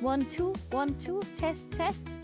1 2 test test.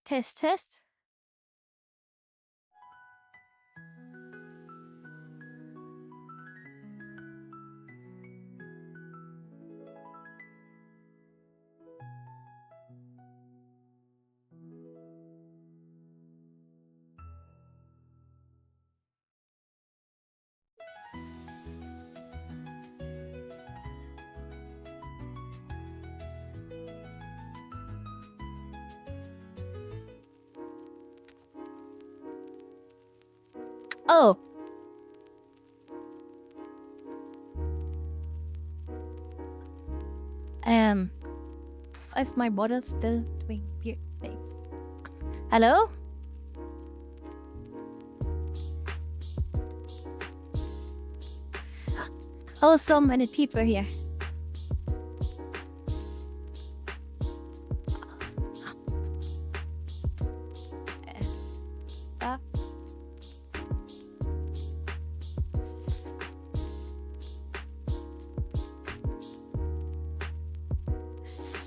Test, test. Oh. Is my model still doing weird things? Hello? Oh, so many people here.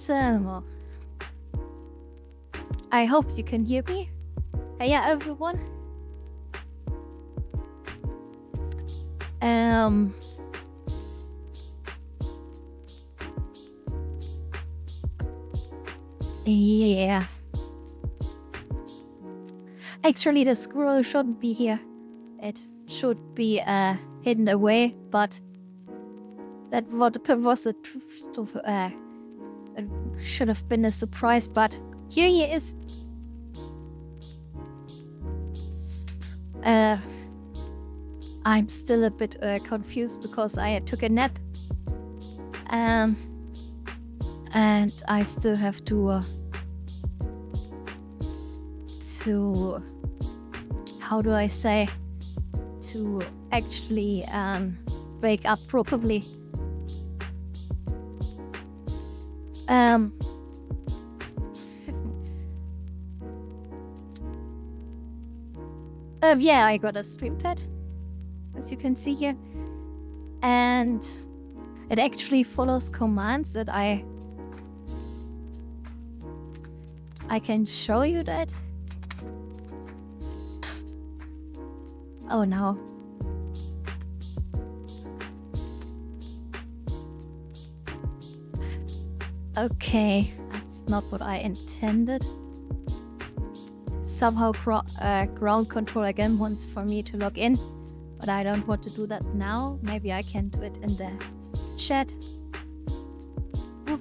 So, I hope you can hear me. Yeah, everyone. Yeah. Actually, the squirrel shouldn't be here. It should be hidden away, but that was a it should have been a surprise, but here he is. I'm still a bit confused because I took a nap. And I still have to how do I say, to actually wake up properly. Yeah, I got a stream pad, as you can see here, and it actually follows commands that I can show you that. Oh no. Okay, that's not what I intended. Somehow ground control again wants for me to log in, but I don't want to do that now. Maybe I can do it in the chat. Ooh.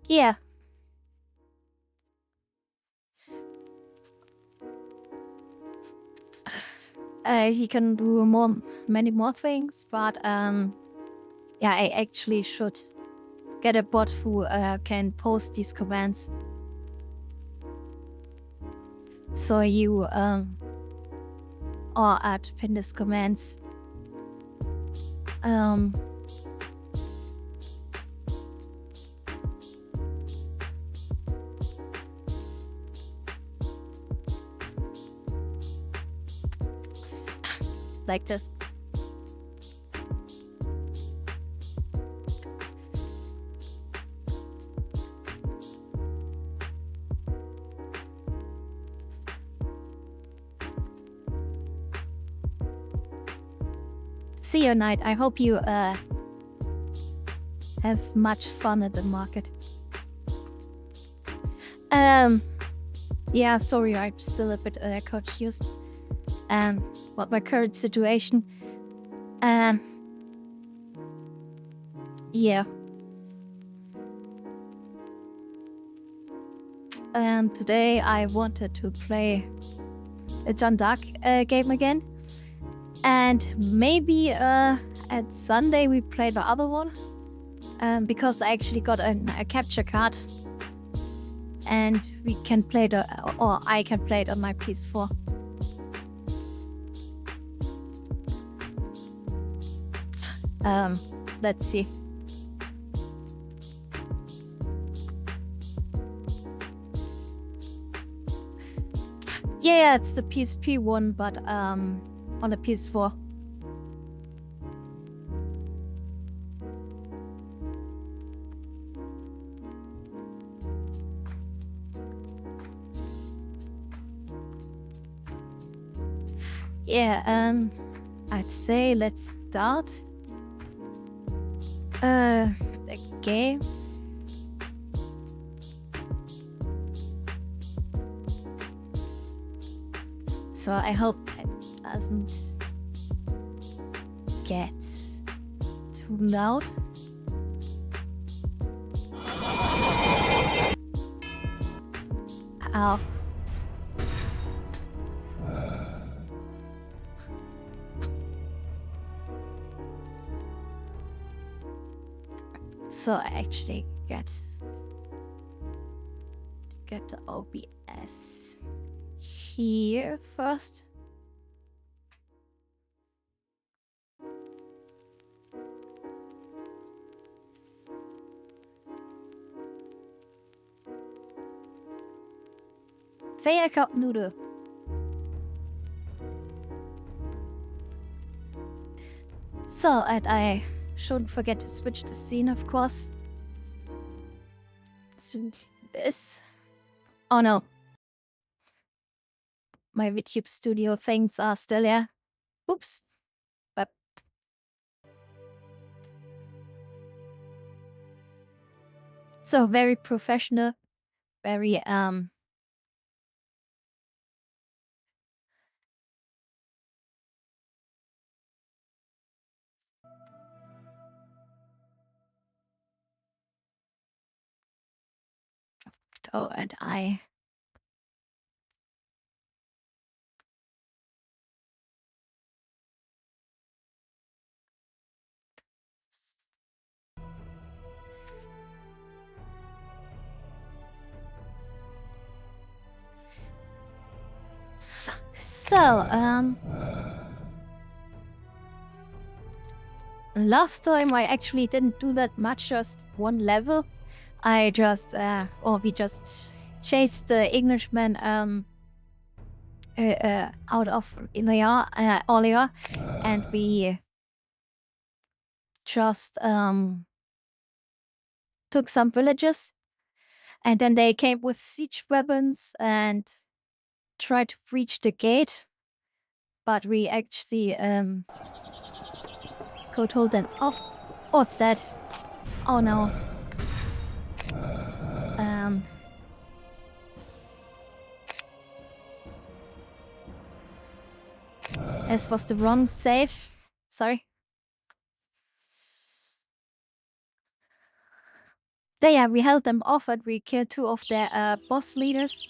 Yeah. He can do many more things, but yeah, I actually should get a bot who can post these commands. So you or add pin these commands. Like this. See you, Knight. I hope you have much fun at the market. Yeah, sorry, I'm still a bit confused about my current situation. Yeah. Today I wanted to play a John Dark game again. And maybe at Sunday we play the other one. Because I actually got a capture card. And we can play or I can play it on my PS4. Let's see. Yeah, it's the PSP one, but on the PS4. Yeah, I'd say let's start the game. So I hope it doesn't get too loud. Ow. So I actually get the OBS here first. Feierkap noodle. So, and I shouldn't forget to switch the scene, of course. To this. Oh no. My VTube studio things are still here. Oops. But so very professional, very oh, and I so last time I actually didn't do that much, just one level. I just we just chased the Englishman out of earlier, and we just took some villages, and then they came with siege weapons and tried to breach the gate, but we actually could hold them off. What's that? Oh no. This was the wrong save. Sorry. Yeah, we held them off and we killed 2 of their boss leaders.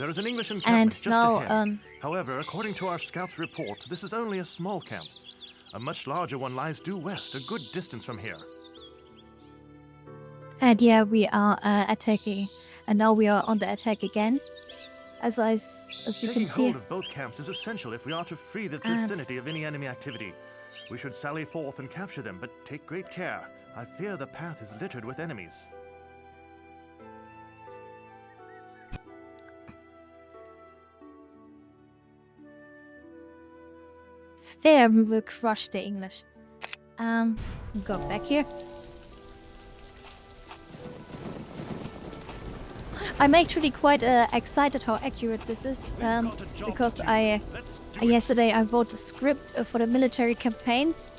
There is an English encampment just now, ahead. However, according to our scout's report, this is only a small camp. A much larger one lies due west, a good distance from here. And yeah, we are attacking, and now we are on the attack again. As you can see. Taking hold of both camps is essential if we are to free the vicinity of any enemy activity. We should sally forth and capture them, but take great care. I fear the path is littered with enemies. There, we will crush the English. Go back here. I'm actually quite excited how accurate this is, because yesterday I wrote a script for the military campaigns,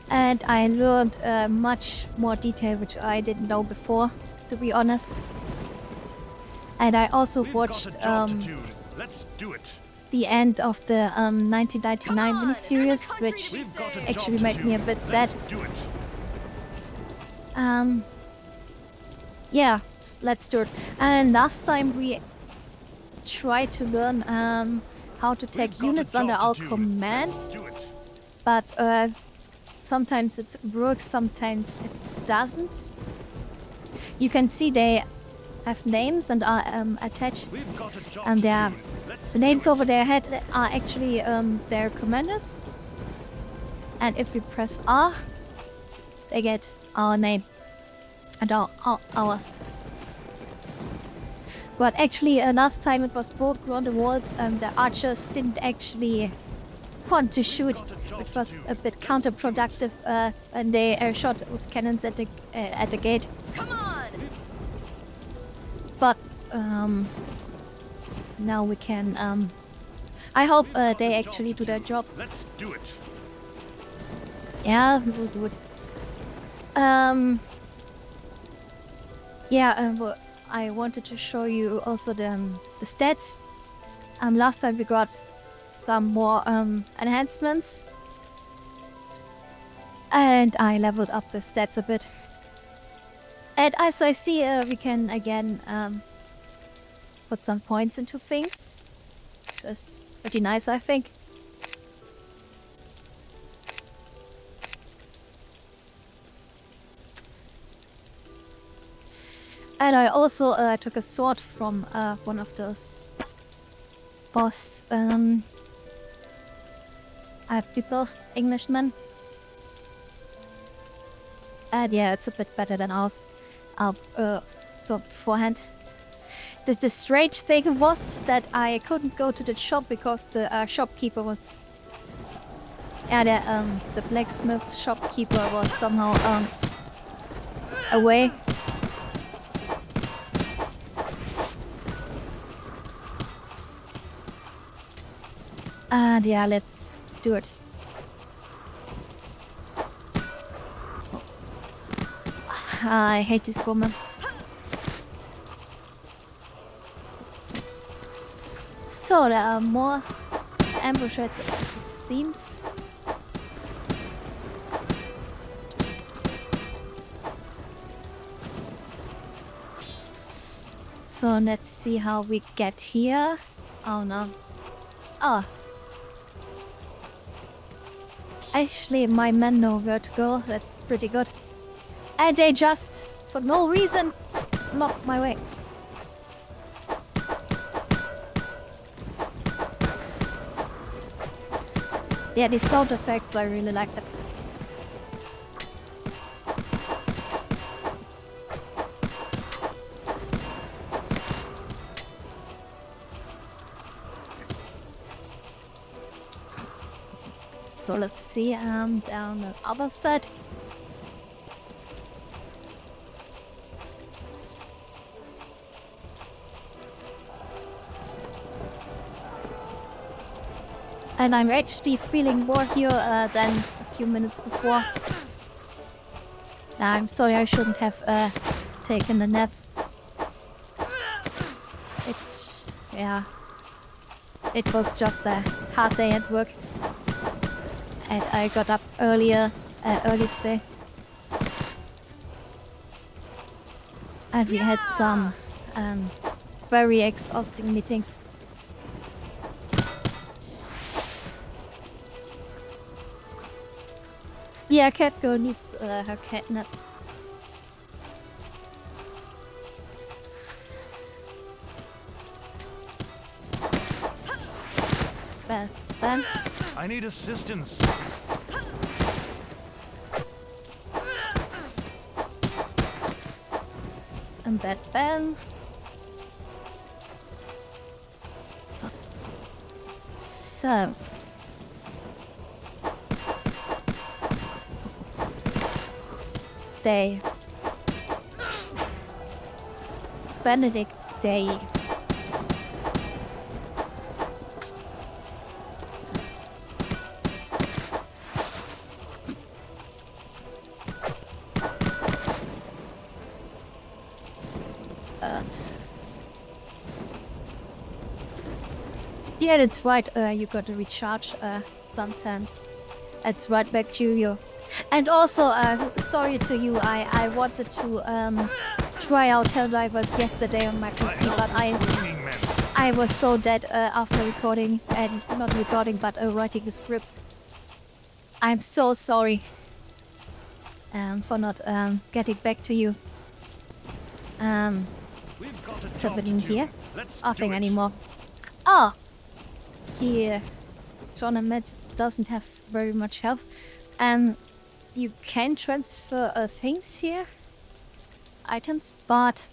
and I learned much more detail which I didn't know before, to be honest. And I also watched Let's do it. the end of the 1999 miniseries, which actually made me a bit sad. Yeah, let's do it. And last time we tried to learn how to take units under our command, but sometimes it works, sometimes it doesn't. You can see they have names and are attached, and the names over their head are actually their commanders. And if we press R, they get our name and ours. But actually, last time it was broken on the walls, the archers didn't actually want to shoot, which was a bit counterproductive, and they shot with cannons at the gate. Come on! But now we can. I hope they actually do their job. Let's do it. Yeah, we'll do it. Yeah, well, I wanted to show you also the stats. Last time we got some more enhancements, and I leveled up the stats a bit. And as I see, we can again put some points into things. That's pretty nice, I think. And I also took a sword from one of those boss people, Englishmen. And yeah, it's a bit better than ours. Sword beforehand. The strange thing was that I couldn't go to the shop because the shopkeeper was... Yeah, the blacksmith shopkeeper was somehow away. And yeah, let's do it. I hate this woman. So there are more ambushes as it seems. So let's see how we get here. Oh no. Oh. Actually, my men know where to go. That's pretty good. And they just, for no reason, blocked my way. Yeah, these sound effects, I really like them. So let's see, down the other side. And I'm actually feeling more here than a few minutes before. I'm sorry, I shouldn't have taken a nap. It's... yeah. It was just a hard day at work. And I got up early today. And we had some very exhausting meetings. Yeah, Catgirl needs her catnap. Ben? I need assistance. And that Ben. So. Day. Benedict Day. Yeah, that's right. You got to recharge sometimes. It's right back to you. And also, sorry to you, I wanted to try out Helldivers yesterday on my PC, but I was so dead after recording, and not recording, but writing the script. I'm so sorry for not getting back to you. What's happening here? Nothing anymore. Oh! Here, John and Matt doesn't have very much health. You can transfer things here, items, but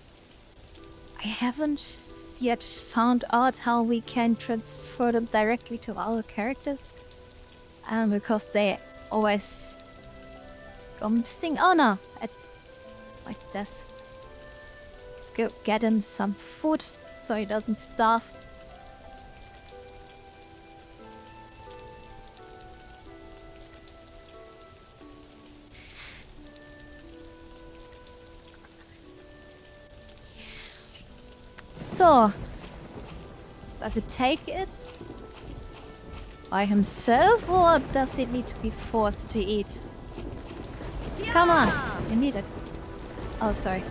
I haven't yet found out how we can transfer them directly to our characters. Because they always go missing. Oh no, it's like this. Let's go get him some food so he doesn't starve. So, does it take it by himself, or does it need to be forced to eat? Yeah! Come on, you need it. Oh, sorry.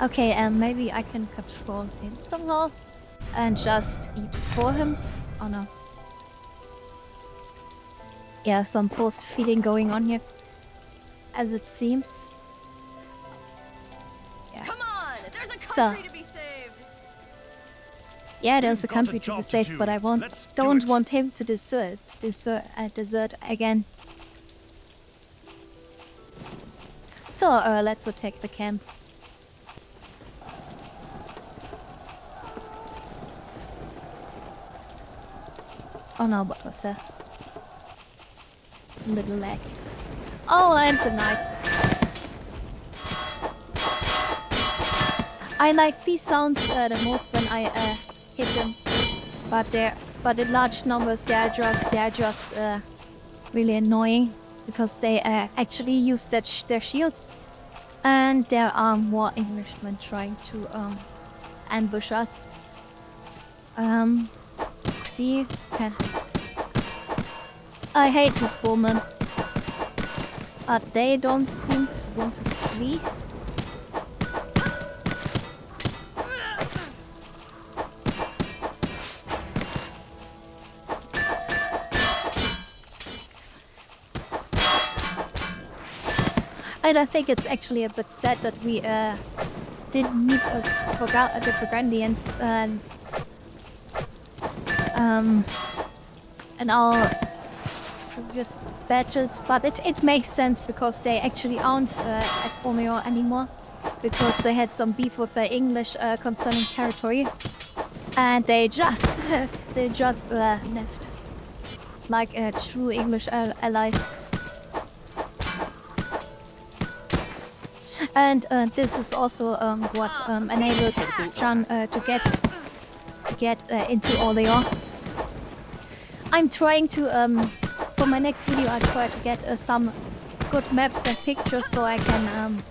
Okay, maybe I can control him somehow and just eat for him. Oh no. Yeah, some forced feeding going on here, as it seems. Yeah. Come on, there's a country to be saved. Yeah, there's a country to be saved, but I don't want him to desert again. So, let's attack the camp. Oh no, what was that? It's a little lag. Oh, and the knights. I like these sounds the most when I hit them, but in large numbers they are just really annoying because they actually use their shields, and there are more Englishmen trying to ambush us. Let's see. I hate this bowman, but they don't seem to want to flee. And I think it's actually a bit sad that we didn't meet the Burgundians in our previous battles, but it makes sense because they actually aren't at Ormeo anymore, because they had some beef with the English concerning territory, and they just left like true English allies. And this is also what enabled John to get into Orleans. I'm trying to for my next video I try to get some good maps and pictures so I can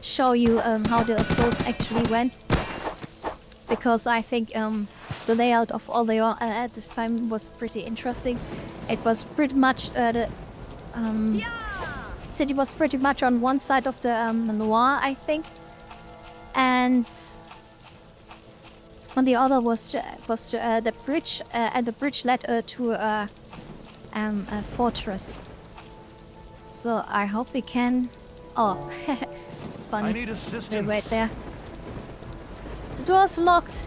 show you how the assaults actually went, because I think the layout of Orleans at this time was pretty interesting. It was pretty much the city was pretty much on one side of the Loire, I think, and on the other was the bridge, and the bridge led to a fortress. So I hope we can. Oh, it's funny. I need assistance. Wait there. The door's locked.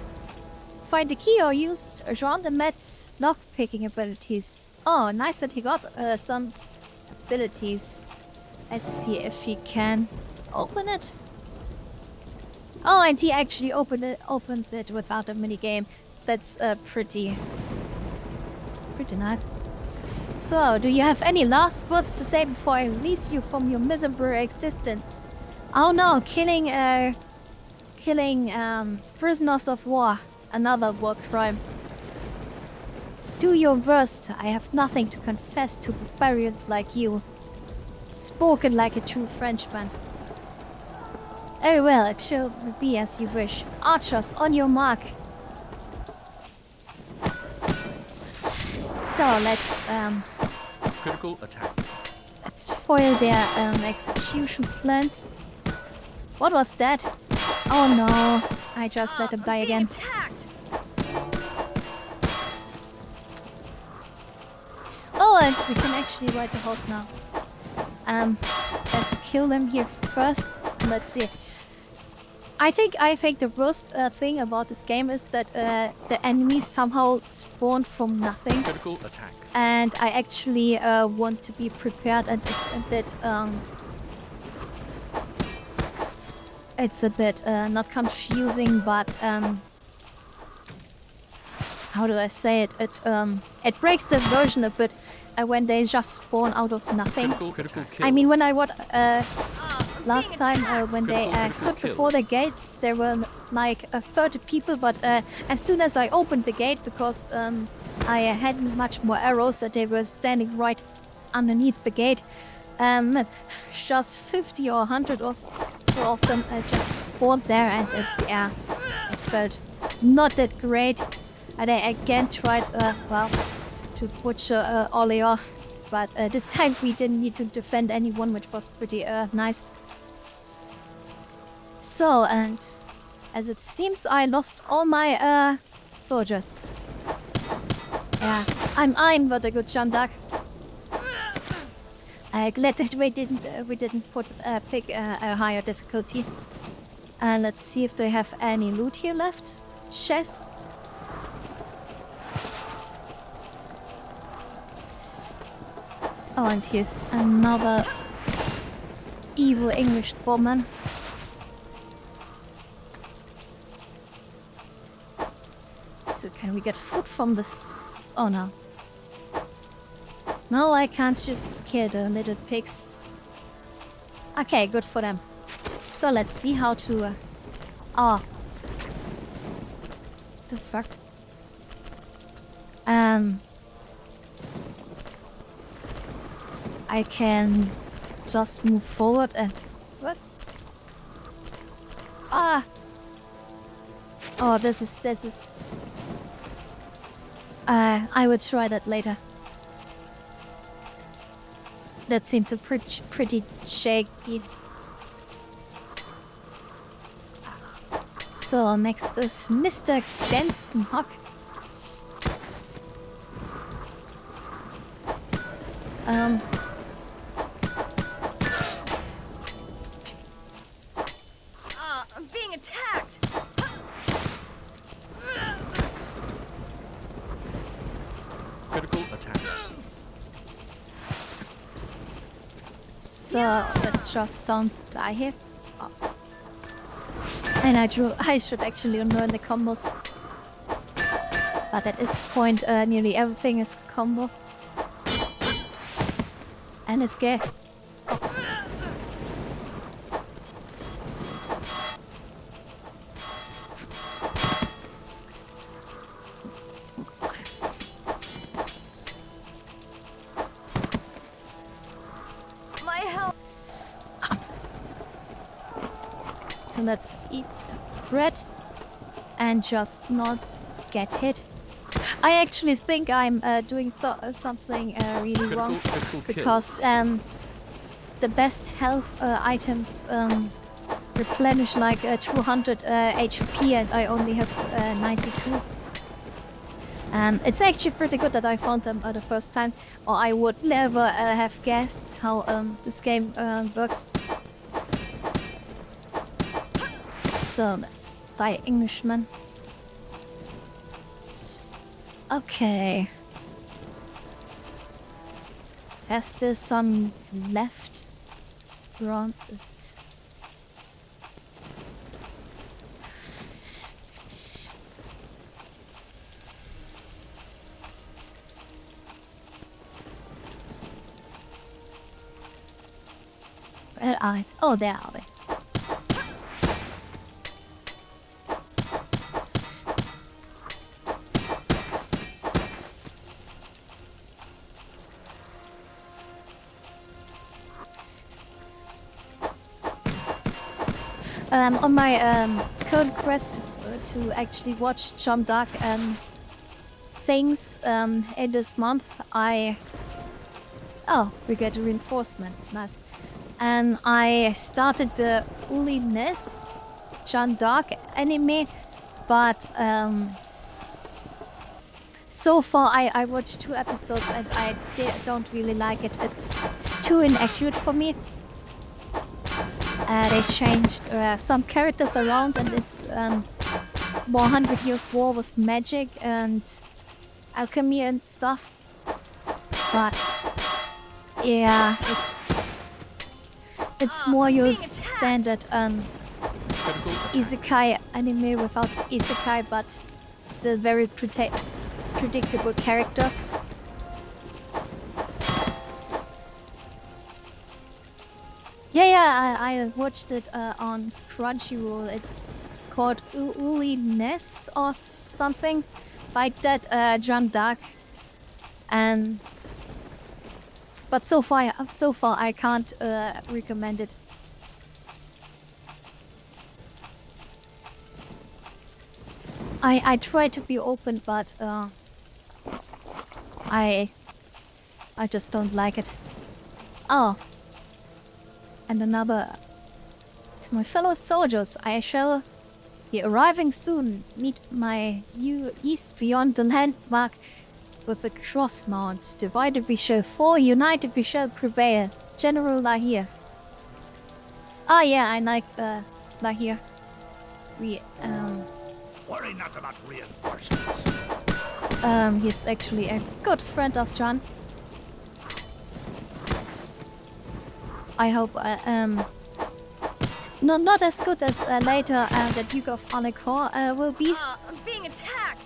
Find the key or use Jean de Metz lock-picking abilities. Oh, nice that he got some abilities. Let's see if he can open it. Oh, and he actually opens it without a minigame. That's pretty nice. So, do you have any last words to say before I release you from your miserable existence? Oh no, killing prisoners of war. Another war crime. Do your worst. I have nothing to confess to barbarians like you. Spoken like a true Frenchman. Oh well, it shall be as you wish. Archers, on your mark. So let's Critical attack. let's foil their execution plans. What was that? Oh no, I just let them die again. Oh, and we can actually ride the horse now. Let's kill them here first. Let's see. I think the worst thing about this game is that the enemies somehow spawn from nothing. Critical attack. And I actually want to be prepared, and it's a bit not confusing, but how do I say it? It breaks the version a bit when they just spawn out of nothing. Critical kill. I mean, when I I'm last being time attacked. when they Critical stood kill. before the gates, there were like 30 people, but as soon as I opened the gate, because I hadn't much more arrows, that they were standing right underneath the gate, just 50 or 100 or so of them just spawned there, and it felt not that great. And I again tried, well, to butcher Oliver, but this time we didn't need to defend anyone, which was pretty nice. So, and as it seems, I lost all my soldiers. Yeah, I'm but a good Jandak. Glad that we didn't pick a higher difficulty. And let's see if they have any loot here left. Chest. Oh, and here's another evil English woman. So can we get food from this? Oh no. No, I can't just kill the little pigs. Okay, good for them. So let's see how to... Oh. The fuck? I can just move forward and... What? Ah! Oh, this is... I would try that later. That seems a pretty shaky. So next is Mr. Genstenhock. I'm being attacked. Critical attack. So let's just don't die here. Oh. And I should actually learn the combos. But at this point, nearly everything is combo. And escape. Oh. My health. So let's eat some bread and just not get hit. I actually think I'm doing something really wrong Critical kill. because the best health items replenish like 200 HP and I only have 92. It's actually pretty good that I found them the first time, or I would never have guessed how this game works. So let's die, Englishman. Okay. There's still some left. Around this. Where are they? Oh, there are they. On my current quest to actually watch some dark things in this month, we get reinforcements, nice. And I started the Uli Ness Jeanne d'Arc anime, but so far I watched 2 episodes and I don't really like it. It's too inaccurate for me. They changed some characters around and it's more 100 Years War with magic and alchemy and stuff. But yeah, it's more your standard isekai anime without isekai, but still very predictable characters. Yeah, I watched it on Crunchyroll. It's called Uli Ness or something like that. John Dark, and but so far I can't recommend it. I try to be open, but I just don't like it. Oh, and another to my fellow soldiers, I shall be arriving soon. Meet my due east beyond the landmark with a cross mount. Divided we shall fall, united we shall prevail. General Lahir. Oh yeah, I like Lahir. We Worry not about reinforcements. he's actually a good friend of John. I hope not as good as later the Duke of Alencor will be, I'm being attacked.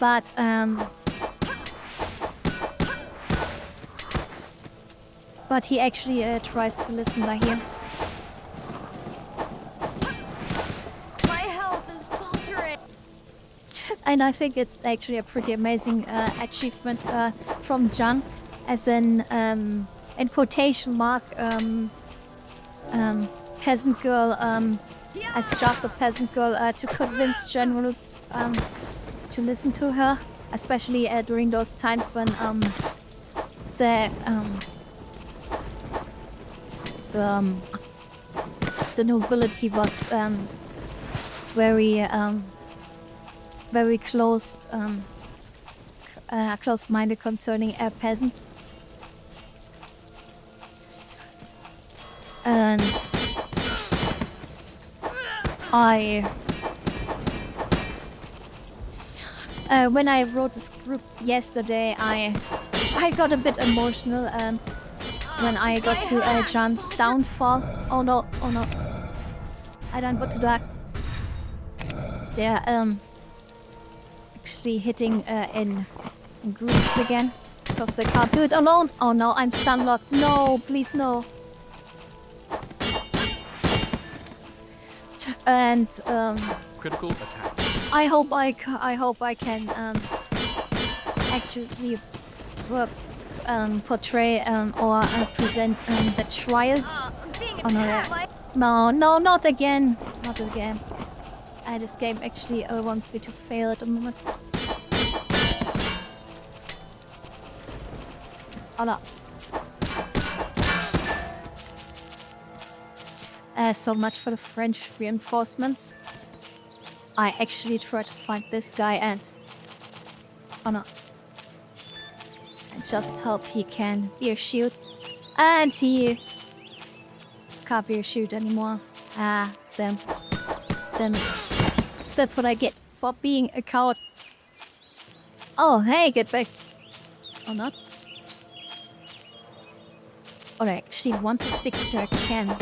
but he actually tries to listen by here. My health is faltering. And I think it's actually a pretty amazing achievement from John, as an in quotation mark peasant girl, as just a peasant girl, to convince generals to listen to her, especially during those times when the nobility was very close-minded concerning peasants. And when I wrote this script yesterday, I got a bit emotional when I got to John's downfall. Oh no, I don't want to die. They're actually hitting in groups again because they can't do it alone. Oh no, I'm stunlocked. No, please no. And Critical attack. I hope I can actually portray or present the trials. I'm being Oh no, attacked. no, not again, not again. This game actually wants me to fail at the moment. Hola. So much for the French reinforcements. I actually tried to find this guy and... Oh no. I just hope he can be a shield. And he... can't be a shield anymore. Ah, damn. Damn it. That's what I get for being a coward. Oh, hey, get back. Or not. Or I actually want to stick to their can.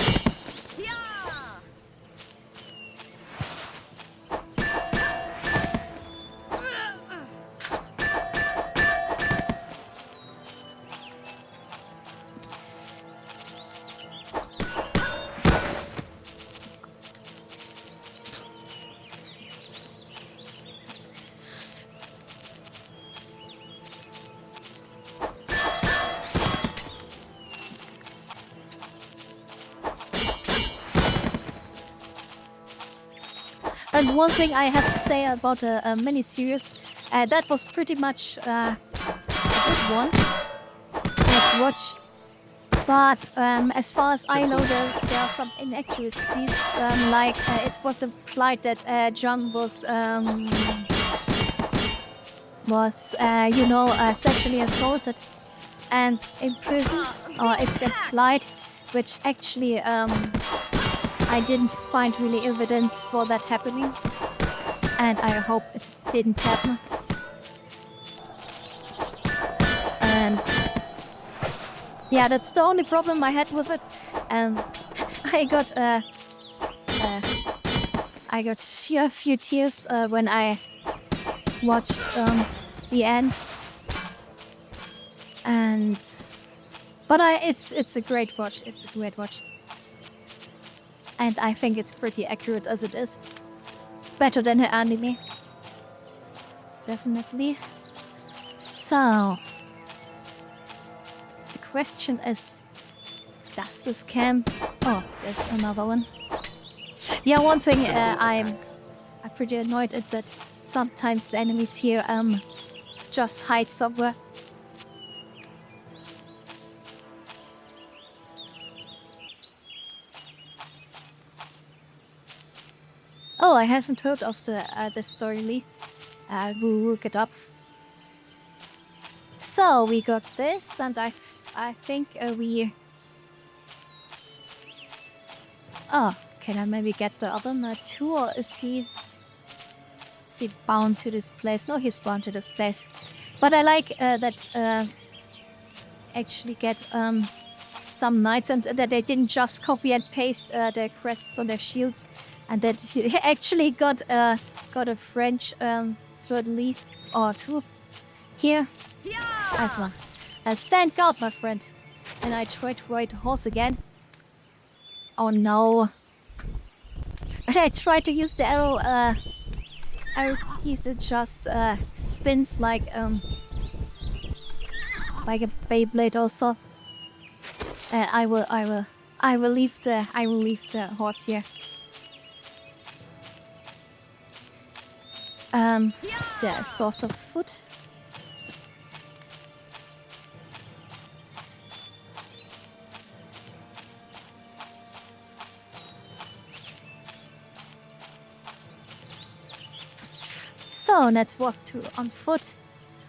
And one thing I have to say about a mini-series, that was pretty much a good one. Let's watch. But as far as I know, there are some inaccuracies. Like it was implied that John was sexually assaulted and in prison, or it's implied, which actually I didn't find really evidence for that happening, and I hope it didn't happen. And yeah, that's the only problem I had with it. I got a few tears when I watched the end, And but it's a great watch. It's a great watch. And I think it's pretty accurate as it is. Better than her anime. Definitely. So the question is, does this camp... Oh, there's another one. Yeah, one thing I'm pretty annoyed at that sometimes the enemies here just hide somewhere. Oh, I haven't heard of the story, Lee. We'll look it up. So we got this, and I think we... Oh, can I maybe get the other one too, or is he bound to this place? No, he's bound to this place. But I like that actually get some knights, and that they didn't just copy and paste their crests on their shields, and that he actually got a French third leaf or two here. Nice one. Stand guard, my friend. And I try to ride a horse again. Oh no. And I try to use the arrow piece. It just spins like a Beyblade also. I will leave the horse here. The source of food. So let's walk on foot,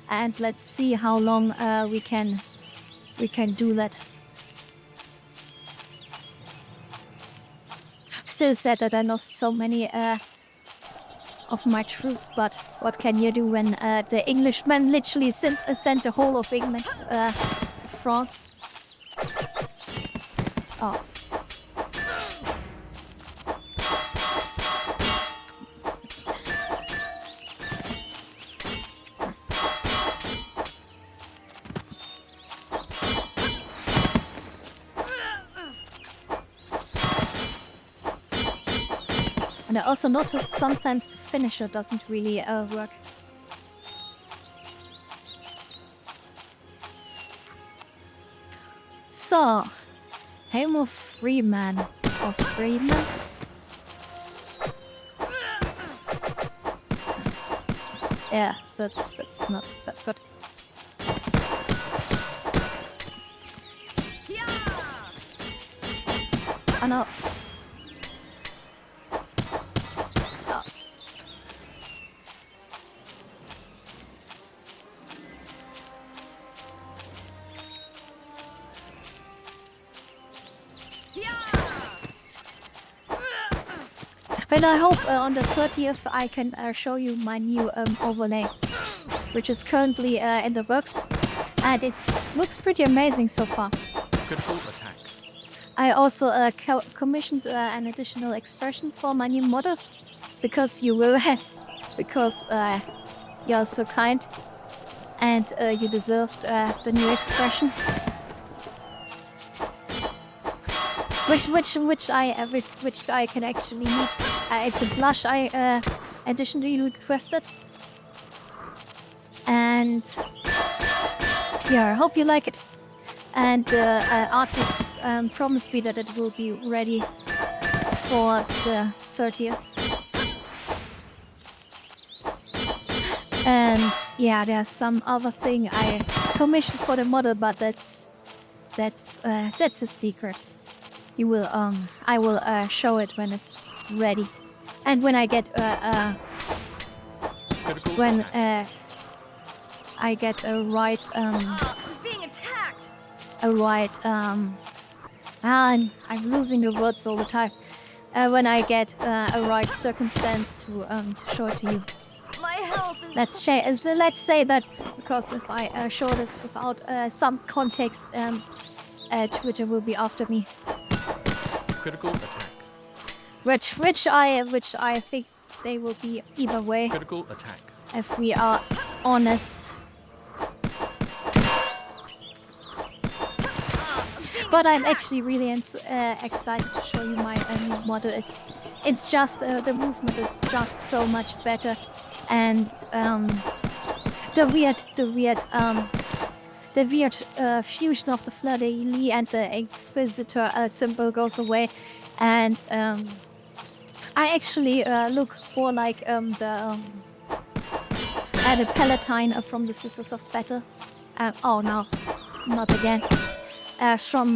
and let's see how long we can do that. Still sad that I lost so many of my troops, but what can you do when the Englishmen literally sent the whole of England to France? Oh. And I also noticed sometimes the finisher doesn't really work. So, Helm of Freeman or Freeman? Yeah, that's not that good. Oh no. But I hope on the 30th I can show you my new overlay, which is currently in the works, and it looks pretty amazing so far. Critical attack. I also commissioned an additional expression for my new model, because you will have, because you're so kind, and you deserved the new expression. Which I can actually need. It's a blush I additionally requested, and yeah, I hope you like it. And artists promised me that it will be ready for the 30th. And yeah, there's some other thing I commissioned for the model, but that's a secret. You will I will show it when it's ready, and when I get when I get a right Being attacked. a right I'm losing the words all the time. When I get a right circumstance to show it to you. My health is... Let's say that, because if I show this without some context, Twitter will be after me. Critical attack. Which I think they will be either way. Critical attack. If we are honest. But I'm actually really excited to show you my new model. It's just the movement is just so much better, and the weird fusion of the fleur-de-lis and the Inquisitor symbol goes away, and I actually look more like the Palatine from the Sisters of Battle. Oh no, not again. From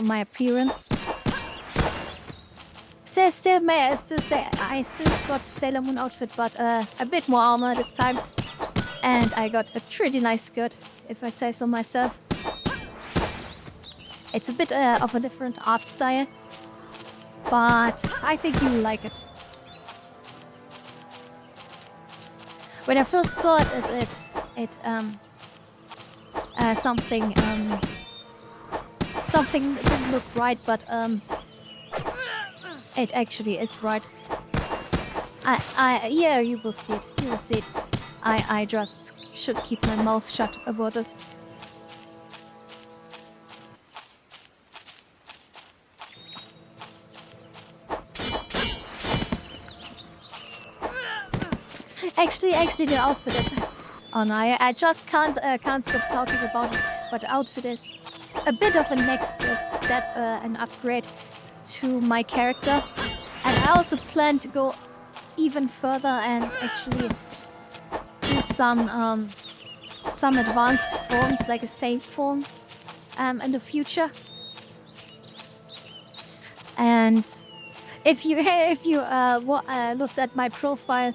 my appearance. I still got the Sailor Moon outfit, but a bit more armor this time. And I got a pretty nice skirt, if I say so myself. It's a bit of a different art style, but I think you'll like it. When I first saw it something didn't look right, but it actually is right. Yeah, you will see it. You will see it. I just should keep my mouth shut about this. Actually, the outfit is. Oh no, I just can't stop talking about it. But the outfit is a bit of a next step, an upgrade to my character, and I also plan to go even further and actually do some advanced forms, like a safe form, in the future. And if you looked at my profile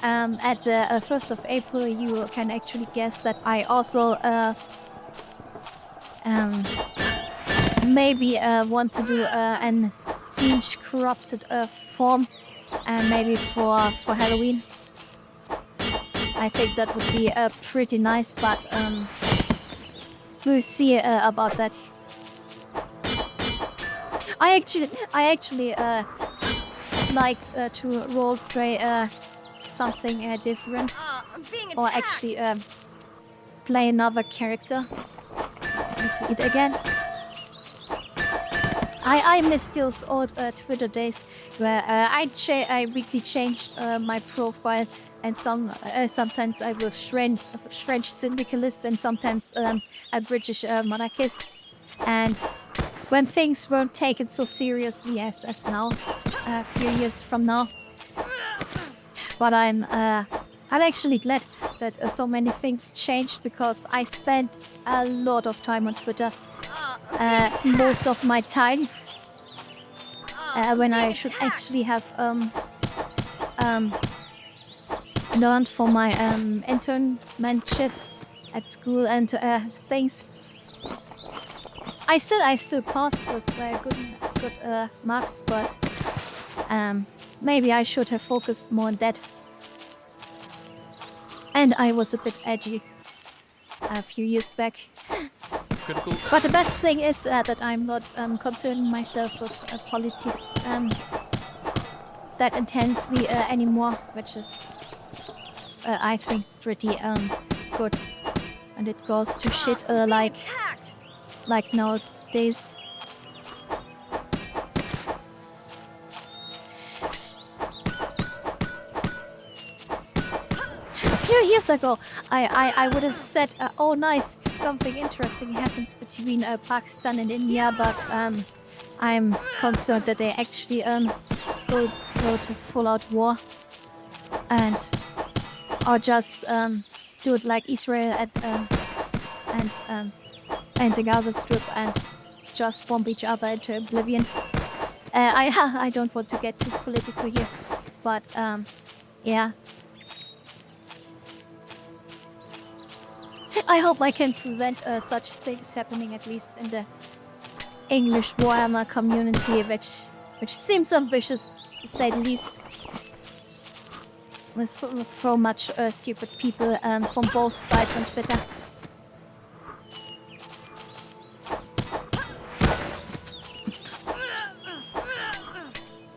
at the 1st of April, you can actually guess that I also maybe want to do an Siege corrupted form, maybe for Halloween. I think that would be pretty nice, but we'll see about that. I actually liked to roleplay something different, I'm being attacked. or actually play another character. Need to eat again. I miss those old Twitter days where I weekly changed my profile, and sometimes I was French syndicalist, and sometimes a British monarchist. And when things weren't taken so seriously as now, a few years from now. But I'm actually glad that so many things changed, because I spent a lot of time on Twitter. Most of my time, when I should actually have learned for my internship at school and things. I still pass with good marks, but maybe I should have focused more on that. And I was a bit edgy a few years back. Critical. But the best thing is that I'm not concerning myself with politics that intensely anymore, which is, I think, pretty good. And it goes to shit like nowadays. A few years ago, I would have said, oh nice, something interesting happens between Pakistan and India, but I'm concerned that they actually go to full-out war, or just do it like Israel and the Gaza Strip and just bomb each other into oblivion. I don't want to get too political here, but yeah. I hope I can prevent such things happening, at least in the English Warhammer community, which seems ambitious, to say the least. With so much stupid people from both sides on Twitter.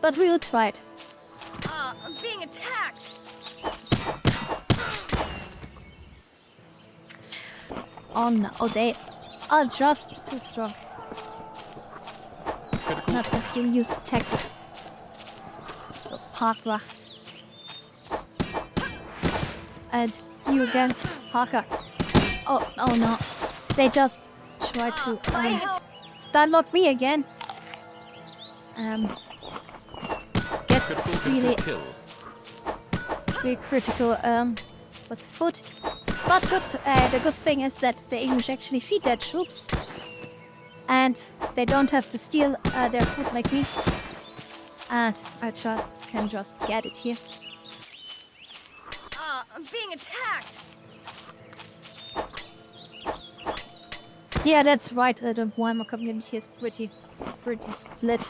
But we'll try it. I'm being attacked. Oh no, are just too strong. Critical Not attack. if you use tactics. So Parker. And you again, Parker. Oh no. They just try to stun lock me again. Gets Critical really kill. critical with foot. But the good thing is that the English actually feed their troops. And they don't have to steal their food like me. And I can just get it here. I'm being attacked. Yeah, that's right. The Weimar community is pretty split.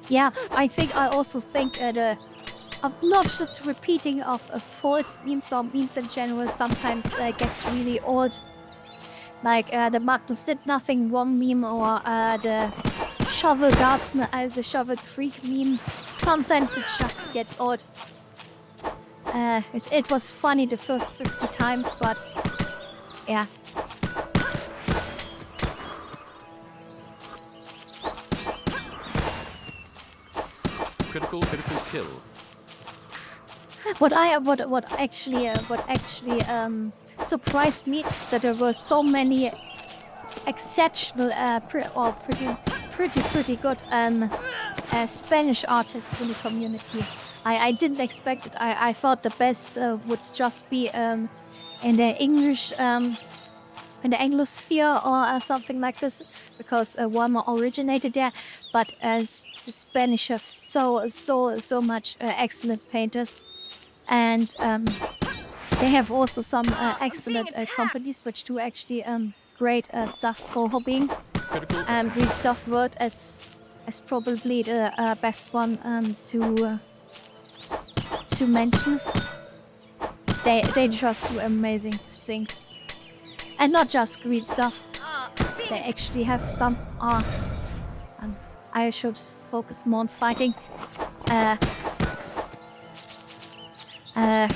Yeah, I also think the obnoxious repeating of false memes or memes in general sometimes gets really old. Like the Magnus did nothing wrong meme or the shovel guardsman, the shovel freak meme. Sometimes it just gets old. It was funny the first 50 times, but yeah. Critical kill. What actually surprised me that there were so many exceptional, pretty good Spanish artists in the community. I didn't expect it. I thought the best would just be in the English, in the Anglosphere or something like this, because Weimar originated there. But as the Spanish have so much excellent painters, and they have also some excellent companies which do actually great stuff for hobbying. Green Stuff World as probably the best one to mention. They just do amazing things, and not just green stuff. They actually have some. I should focus more on fighting. I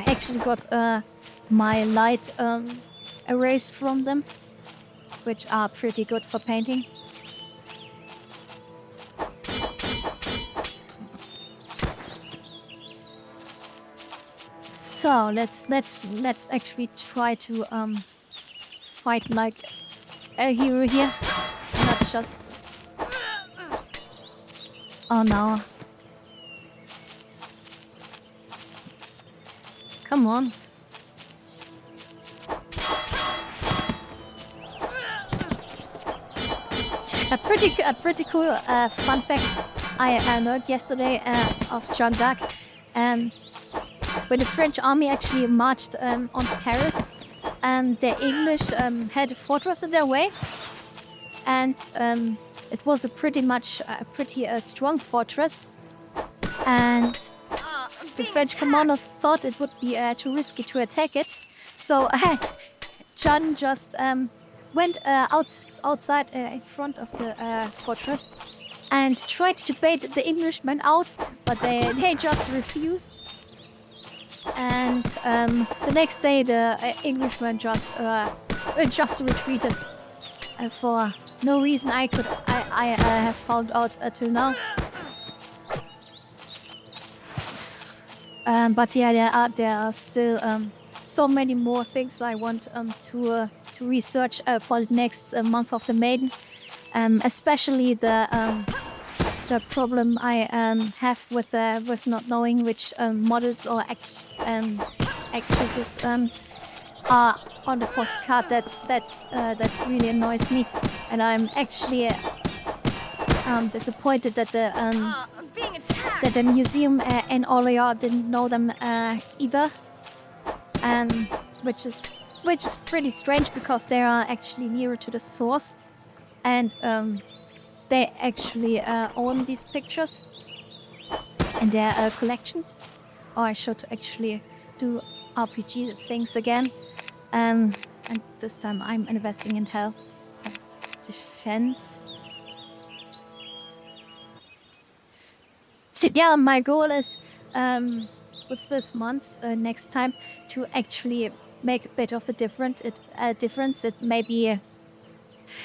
actually got my light arrays from them, which are pretty good for painting. So let's actually try to fight like a hero here, not just. Oh no! Come on! A pretty cool fun fact I learned yesterday of Jeanne d'Arc. When the French army actually marched on Paris, the English had a fortress in their way, and it was a pretty strong fortress, and the French commanders thought it would be too risky to attack it, so John just went outside in front of the fortress and tried to bait the Englishmen out, but they just refused. And the next day, the Englishmen just retreated for no reason I have found out till now. But yeah, there are still so many more things I want to research for the next month of the Maiden, especially the problem I have with not knowing which models or actresses are on the postcard. That really annoys me, and I'm actually disappointed that the museum in Orléans didn't know them either, which is pretty strange because they are actually nearer to the source, and they actually own these pictures and their collections. Or I should actually do RPG things again. And this time I'm investing in health as defense. Yeah, my goal is with this month next time to actually make a bit of a difference. It may be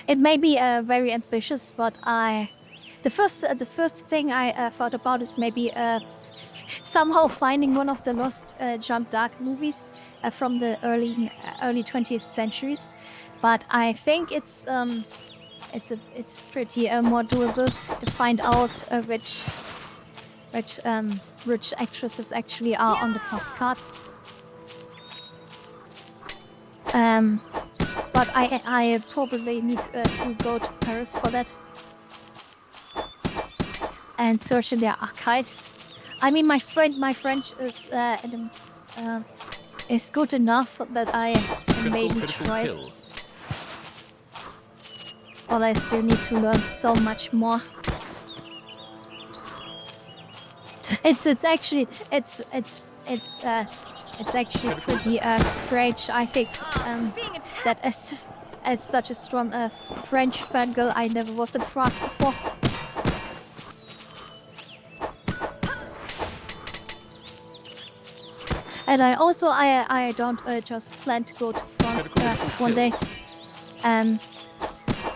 very ambitious, but the first thing I thought about is maybe somehow finding one of the lost Jump Dark movies from the early 20th centuries. But I think it's pretty more doable to find out which actresses actually are on the postcards. But I probably need to go to Paris for that and search in their archives. I mean, my French is good enough that I can maybe try it. But I still need to learn so much more. It's actually pretty strange. I think that as such a strong French fangirl, I never was in France before. And I don't just plan to go to France one day. And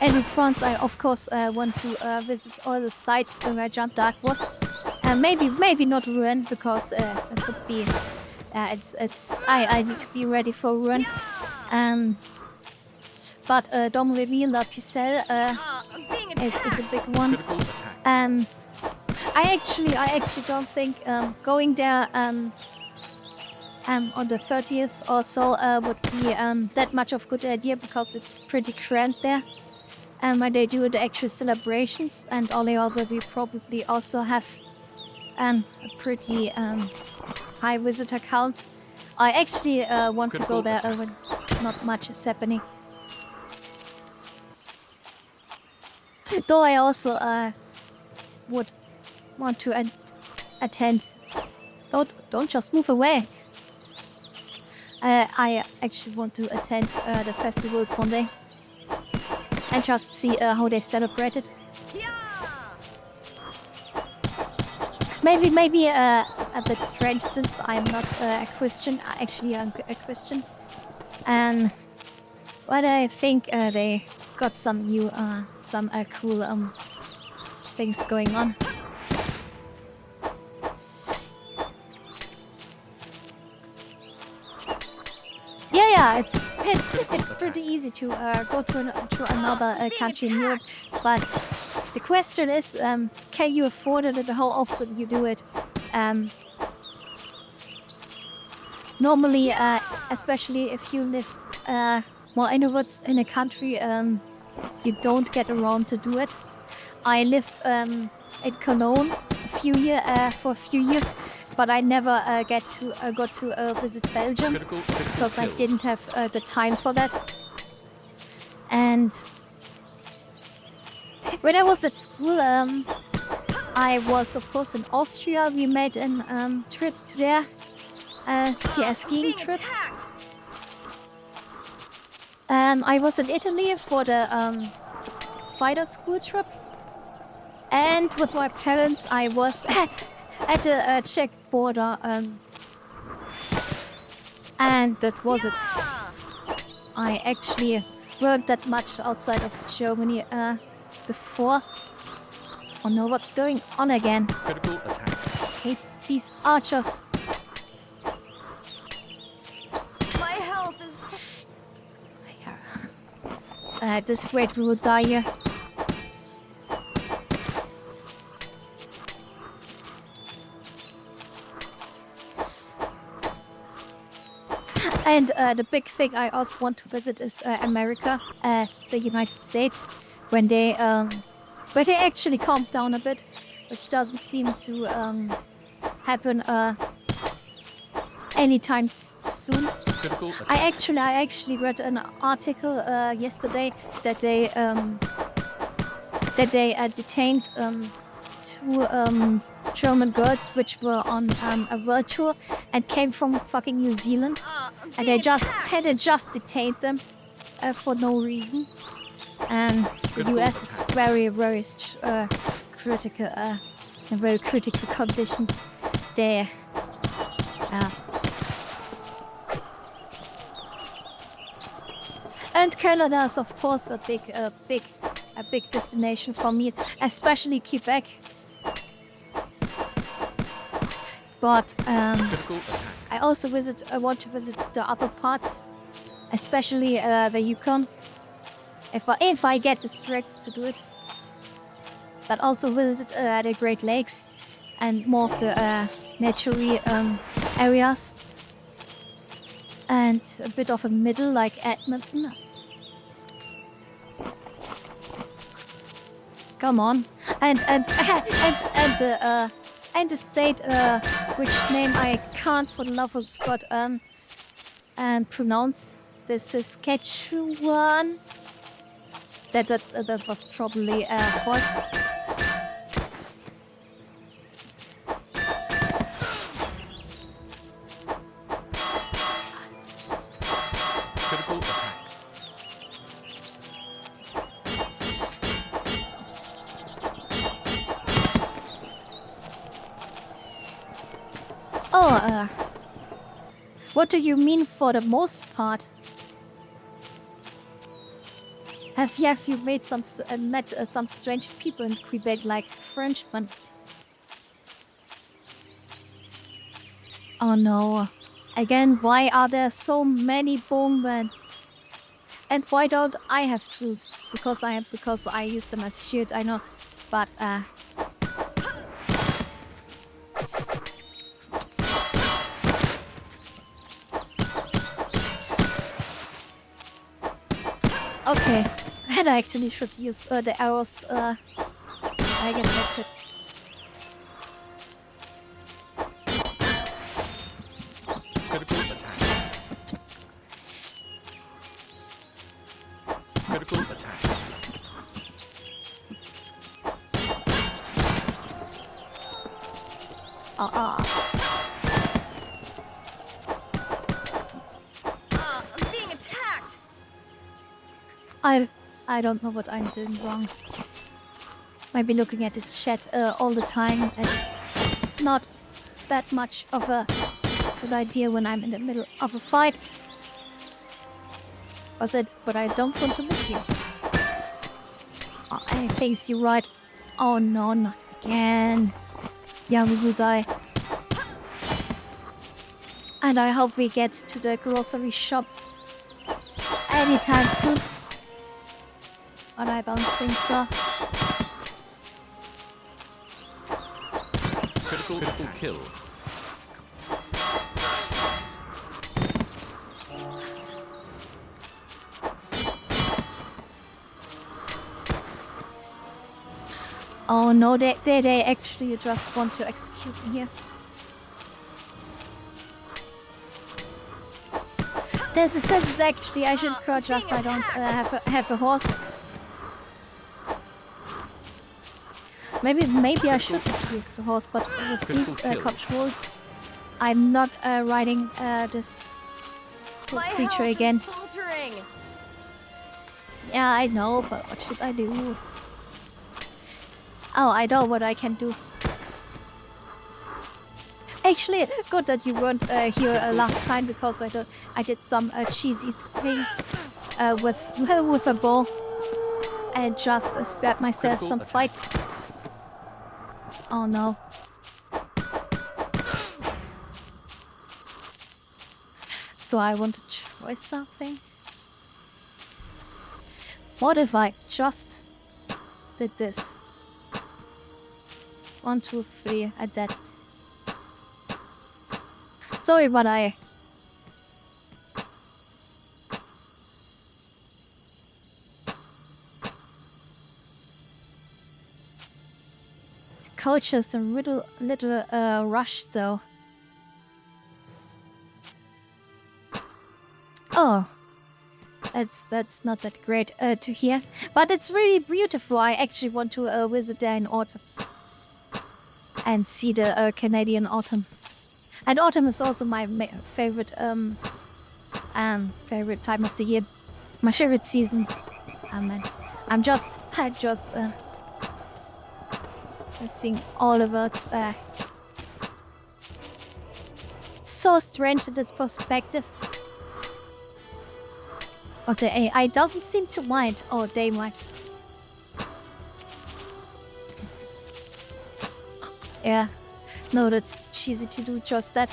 in France, I of course want to visit all the sites where Jump Dark was. Maybe not Rouen, because it could be. I need to be ready for Rouen. But Domremy La Pucelle is a big one. I actually don't think going there on the 30th or so would be that much of a good idea, because it's pretty cramped there. And when they do the actual celebrations, and Oleol will probably also have a pretty high visitor count. I actually want to go there when not much is happening. Though I also would want to attend. Don't just move away. I actually want to attend the festivals one day and just see how they celebrate it. Maybe a bit strange, since I'm not a Christian. Actually, I'm a Christian, but I think they got some new, cool things going on. Yeah, it's pretty easy to go to another country in Europe, but the question is, can you afford it, and how often you do it? Normally, especially if you live more inwards in a country, you don't get around to do it. I lived in Cologne for a few years, but I never got to visit Belgium because I didn't have the time for that. And when I was at school, I was of course in Austria. We made a trip to there, a skiing trip. I was in Italy for the fighter school trip, and with my parents I was at the Czech border, and that was it. I actually weren't that much outside of Germany before. Oh no, what's going on again? Critical attack. Hate these archers. My health is... At this rate we will die here. And the big thing I also want to visit is America, the United States, when they actually calmed down a bit, which doesn't seem to happen anytime soon. I actually read an article yesterday that they detained two German girls which were on a world tour and came from fucking New Zealand, and they just detained them for no reason. And the US is very critical, in very critical condition there. And Canada is of course a big destination for me, especially Quebec. But Critical attack. I also want to visit the other parts, especially the Yukon, if I get the strength to do it. But also visit the Great Lakes and more of the naturey areas, and a bit of a middle like Edmonton. Come on, and the state which name I can't for the love of God pronounce. This is Saskatchewan. That was probably false. Critical attack. Oh, what do you mean for the most part? Have you met some strange people in Quebec, like Frenchmen? Oh no! Again, why are there so many bombmen? And why don't I have troops? Because I use them as shield. I know, but okay. And I actually should use the arrows. I get affected. Critical attack. Critical attack. I'm being attacked. I don't know what I'm doing wrong. Maybe looking at the chat all the time is not that much of a good idea when I'm in the middle of a fight. But I don't want to miss you. Oh, I think you're right. Oh no, not again. Yeah, we will die. And I hope we get to the grocery shop anytime soon. But I don't think so. Critical kill. Oh no, they actually just want to execute me here. This is actually, I should just I don't have a horse. Maybe I should have used the horse, but with these controls, I'm not riding this creature again. Faltering. Yeah, I know, but what should I do? Oh, I know what I can do. Actually, good that you weren't here last time, because I did some cheesy things with a bow and just spared myself some fights. Oh no. So I want to try something. What if I just did this? 1, 2, 3, at that. Sorry, but coach is a little rushed though. Oh, that's not that great to hear, but it's really beautiful. I actually want to visit there in autumn and see the Canadian autumn. And autumn is also my favorite favorite time of the year, my favorite season. Man, I just seeing all the words. It's so strange in this perspective. Oh, the AI doesn't seem to mind. Oh, they might. Yeah. No, that's cheesy to do just that.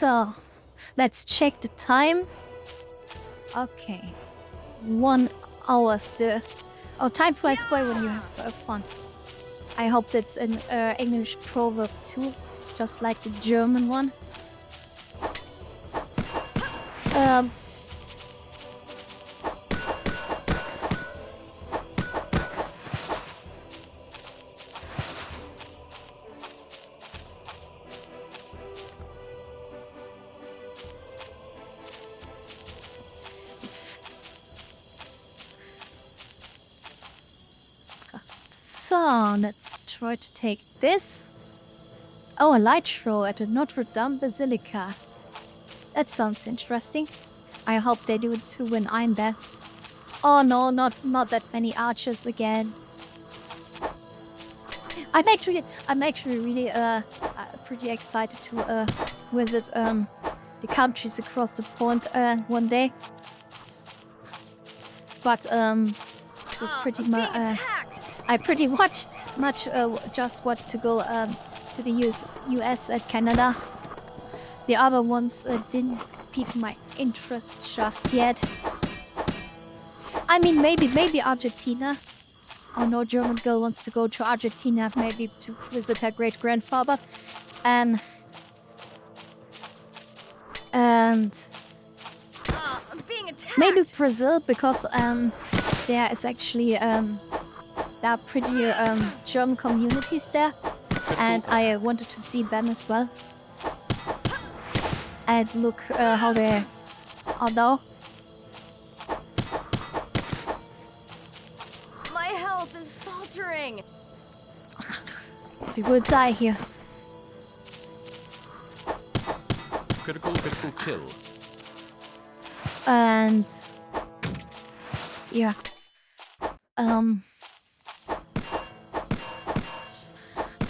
So, let's check the time. Okay. 1 hour still. Oh, time flies by when you have fun. I hope that's an English proverb too, just like the German one. So, let's try to take this. Oh, a light show at the Notre Dame Basilica. That sounds interesting. I hope they do it too when I'm there. Oh no, not that many archers again. I'm actually really pretty excited to visit the countries across the pond one day. But it's pretty much I pretty much just want to go to the US and Canada. The other ones didn't pique my interest just yet. I mean, maybe Argentina. Oh no, German girl wants to go to Argentina, maybe to visit her great-grandfather. And I'm being attacked. maybe Brazil, because there is actually there are pretty German communities there, and I wanted to see them as well. And look how they are now. My health is faltering. We will die here. Critical kill. And yeah,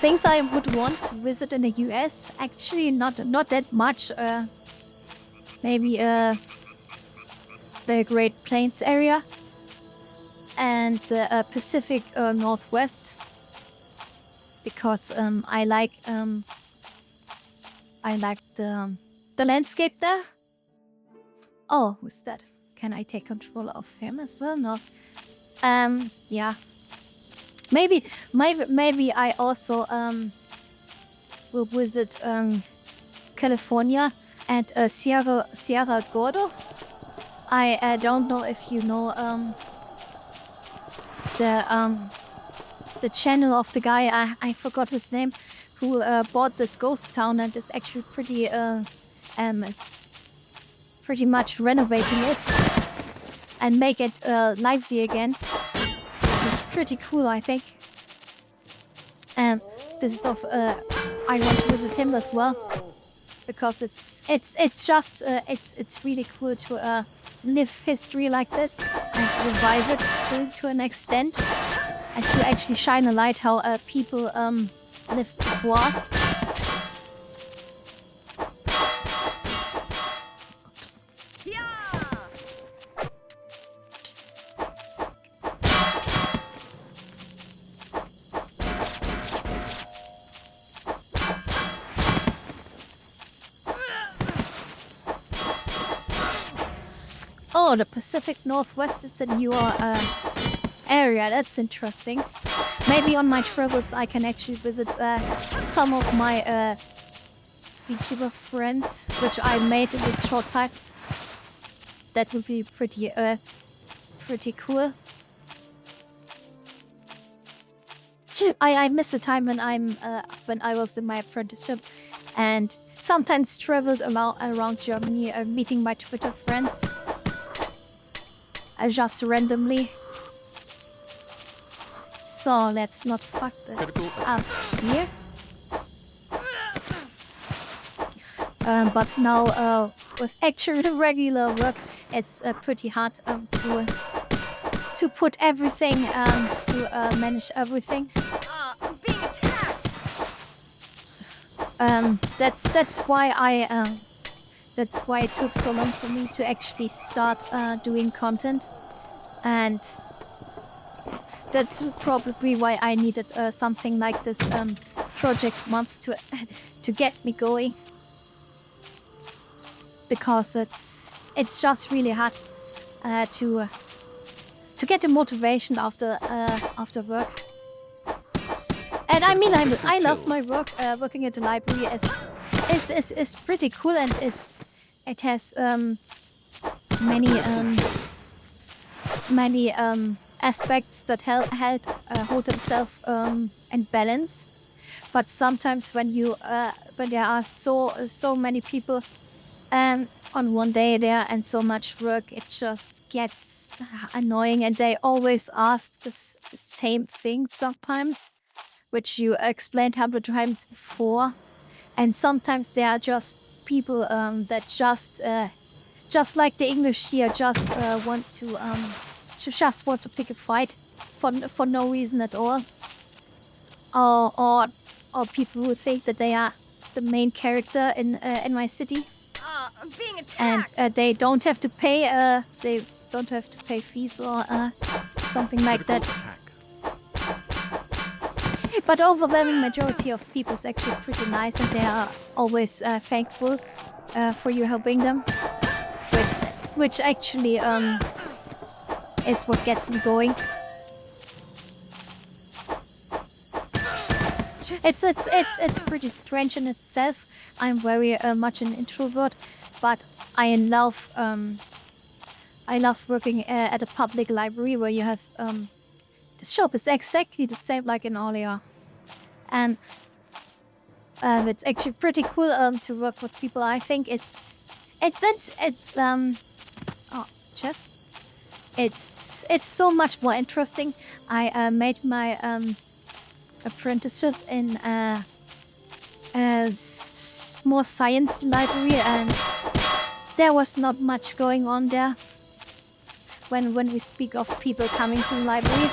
things I would want to visit in the US, actually not that much. Maybe the Great Plains area and the Pacific Northwest, because I like the landscape there. Oh, who's that? Can I take control of him as well? No. Yeah. Maybe I also will visit California and Sierra Gordo. I don't know if you know the channel of the guy, I forgot his name, who bought this ghost town and is actually pretty is pretty much renovating it and make it lively again, which is pretty cool, I think. And this is of I want to visit him as well, because it's just it's really cool to live history like this and revive it to an extent, and to actually shine a light how people lived before us. Oh, the Pacific Northwest is a newer area. That's interesting. Maybe on my travels I can actually visit some of my VTuber friends, which I made in this short time. That would be pretty cool. I miss the time when I was in my apprenticeship and sometimes traveled around Germany, meeting my Twitter friends. Just randomly. So let's not fuck this up here. But now with actual regular work, it's pretty hard to put everything to manage everything. I'm being attacked. That's why it took so long for me to actually start doing content, and that's probably why I needed something like this project month to get me going, because it's just really hard to get the motivation after work. And I mean, I love my work. Working at the library is pretty cool, and it has many aspects that help hold themselves in balance. But sometimes when there are so many people on one day there and so much work, it just gets annoying, and they always ask the same thing sometimes, which you explained 100 times before. And sometimes there are just people that just like the English here, just want to pick a fight for no reason at all, or people who think that they are the main character in my city, I'm being and attacked. they don't have to pay fees or something like that. But the overwhelming majority of people is actually pretty nice, and they are always thankful for you helping them, which actually is what gets me going. It's pretty strange in itself. I'm very much an introvert, but I love working at a public library where you have the shop is exactly the same like in Orléans. And it's actually pretty cool to work with people. I think it's so much more interesting. I made my apprenticeship in a more science library, and there was not much going on there when we speak of people coming to the library.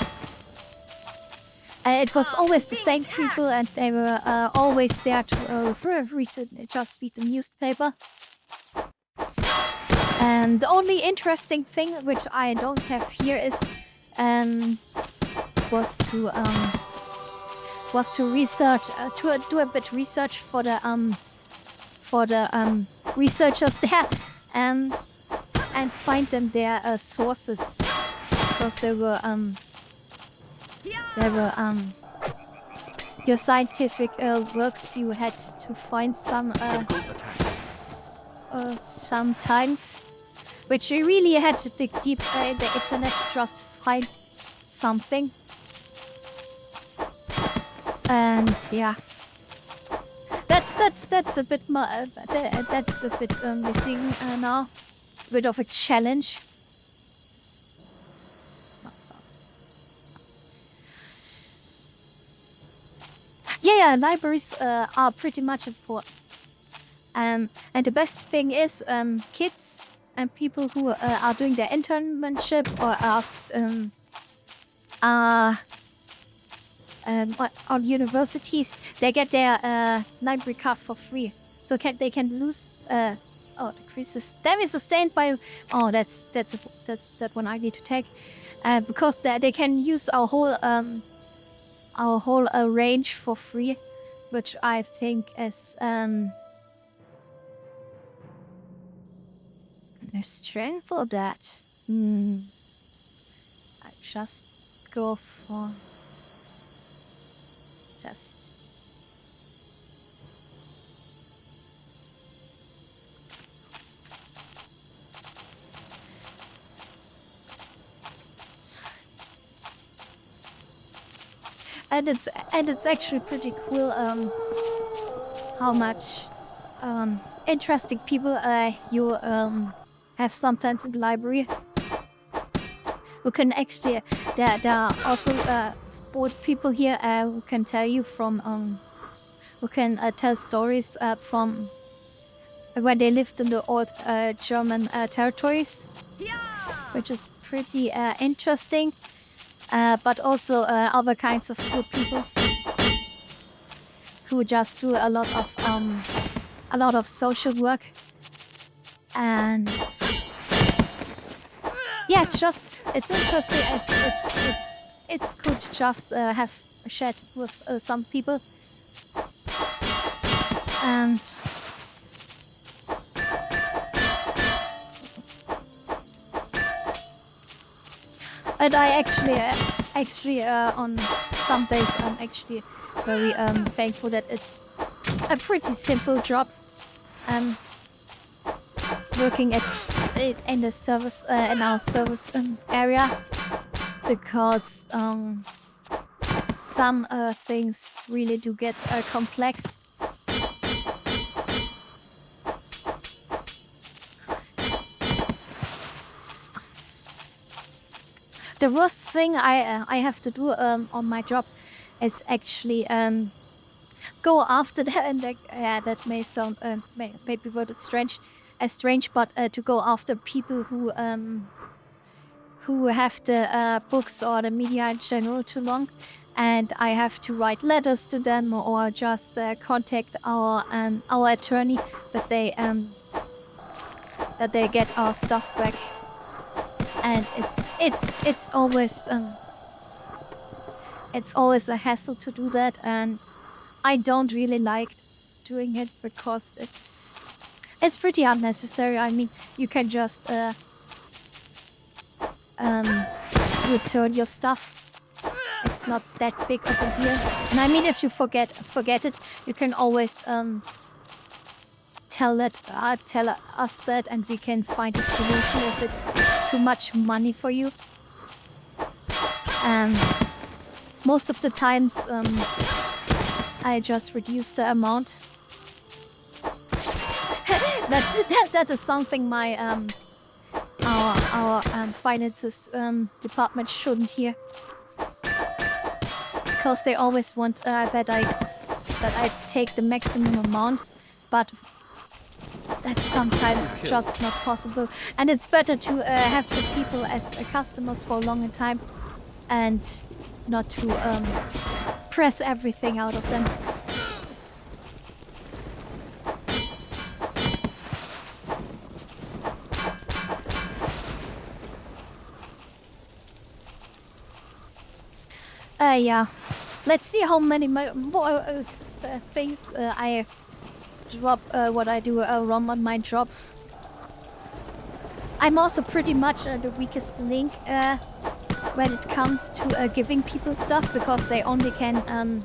It was always the same people, and they were always there to read the newspaper. And the only interesting thing which I don't have here is was to research to do a bit research for the researchers there, and find them their sources, because there were your scientific works, you had to find sometimes, which you really had to dig deep in the internet to just find something. And yeah, that's a bit missing now, a bit of a challenge. Yeah, libraries are pretty much important. And the best thing is kids and people who are doing their internship or on universities, they get their library card for free, so they can lose. Oh, the creases. Damn, is sustained by. Oh, that's that one I need to take, because they can use our whole range for free, which I think is there's strength for that. I just go for just. And it's actually pretty cool how much interesting people you have sometimes in the library, who can actually there are also bored people here who can tell you from who can tell stories from when they lived in the old German territories, Yeah. which is pretty interesting. But also other kinds of cool people who just do a lot of social work, and yeah, it's interesting. It's good to just have a chat with some people. Um, and I actually on some days I'm actually very thankful that it's a pretty simple job. Working in the service in our service area, because some things really do get complex. The worst thing I have to do on my job is actually go after that, and that may sound maybe worded strange, but to go after people who have the books or the media in general too long, and I have to write letters to them or just contact our attorney that they get our stuff back, and it's always a hassle to do that, and I don't really like doing it because it's pretty unnecessary. I mean, you can just return your stuff. It's not that big of a deal. And I mean, if you forget it, you can always tell us that, and we can find a solution if it's too much money for you. Most of the times, I just reduce the amount. that is something my our finances department shouldn't hear, because they always want that I take the maximum amount, but that's sometimes just not possible. And it's better to have the people as customers for a longer time, and not to press everything out of them. Yeah. Let's see how many more things I drop what I do wrong on my job. I'm also pretty much the weakest link when it comes to giving people stuff, because they only can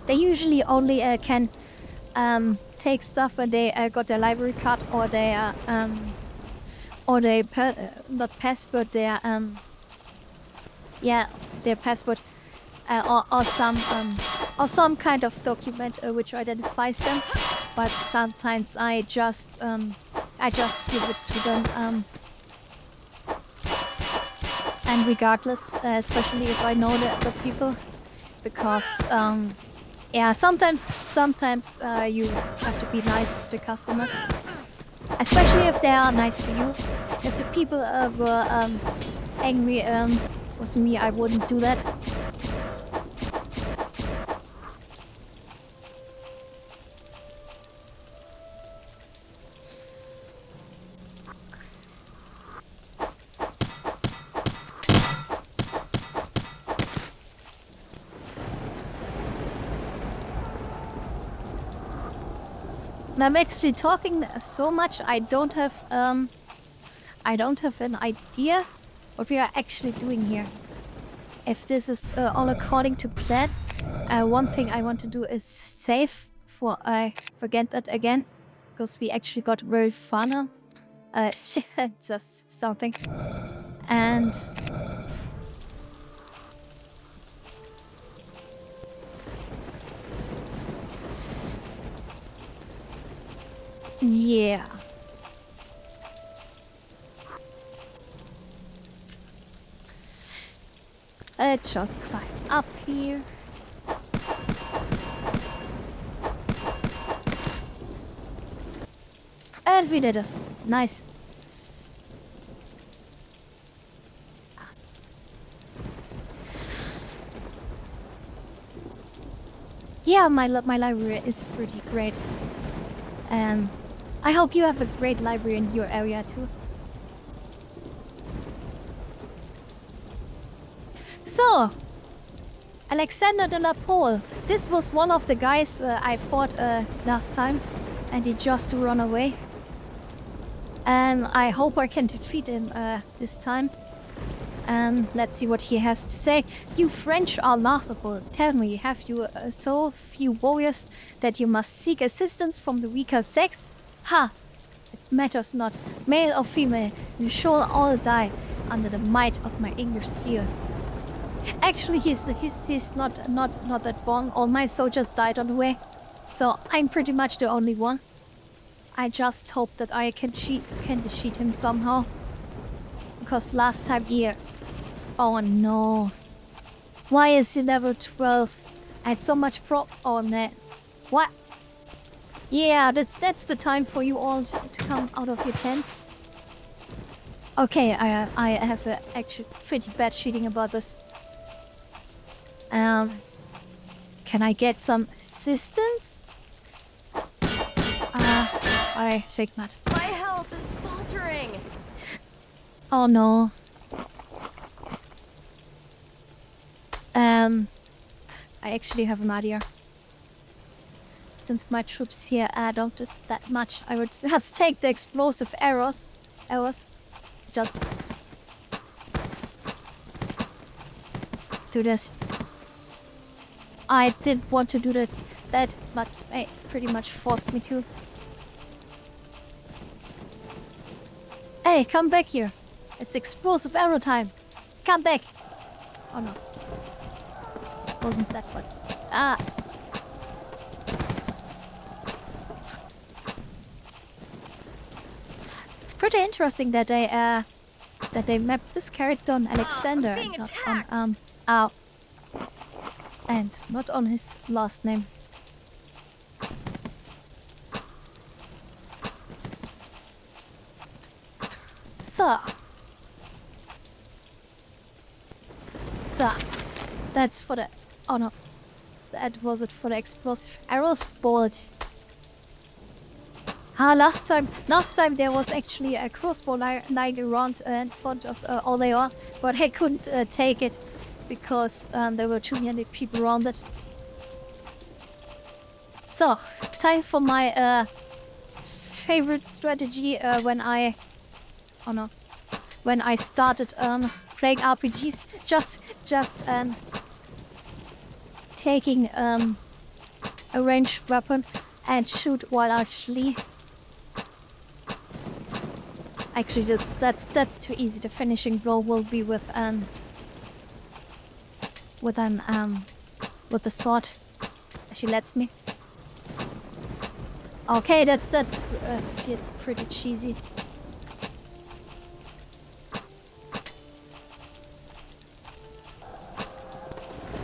they usually only can take stuff when they got their library card, or their not passport, their their passport, or some kind of document which identifies them. But sometimes I just give it to them, and regardless, especially if I know the people, because yeah, sometimes you have to be nice to the customers, especially if they are nice to you. If the people were angry with me, I wouldn't do that. I'm actually talking so much, I don't have an idea what we are actually doing here. If this is all according to plan, one thing I want to do is save for I forget that again, because we actually got very fun. Just something. And yeah. Just climb up here. And we did it. Nice. Yeah, my library is pretty great. I hope you have a great library in your area too. So, Alexander de la Pole. This was one of the guys I fought last time, and he just run away. And I hope I can defeat him this time. Let's see what he has to say. You French are laughable. Tell me, have you so few warriors that you must seek assistance from the weaker sex? Ha! It matters not, male or female. You shall all die under the might of my English steel. Actually, he's not that wrong. All my soldiers died on the way, so I'm pretty much the only one. I just hope that I can defeat him somehow. Because last time here... Oh no. Why is he level 12? I had so much Oh man. What? Yeah, that's the time for you all to come out of your tents. Okay, I have actually pretty bad cheating about this. Can I get some assistance? I think not. My health is faltering. Oh no. I actually have an idea. Since my troops here don't do that much, I would just take the explosive arrows. Just do this. I didn't want to do that, but they pretty much forced me to. Hey, come back here. It's explosive arrow time. Come back. Oh no. Wasn't that what? Ah. It's pretty interesting that they mapped this character on Alexander and not on and not on his last name. So, that's for the... Oh no. That was it for the explosive arrows bolt. Last time there was actually a crossbow lying around in front of Orleans, but I couldn't take it because there were too many people around it. So, time for my favorite strategy when I started playing RPGs. Just taking a ranged weapon and shoot while actually that's too easy. The finishing blow will be with the sword. She lets me. Okay, that feels pretty cheesy.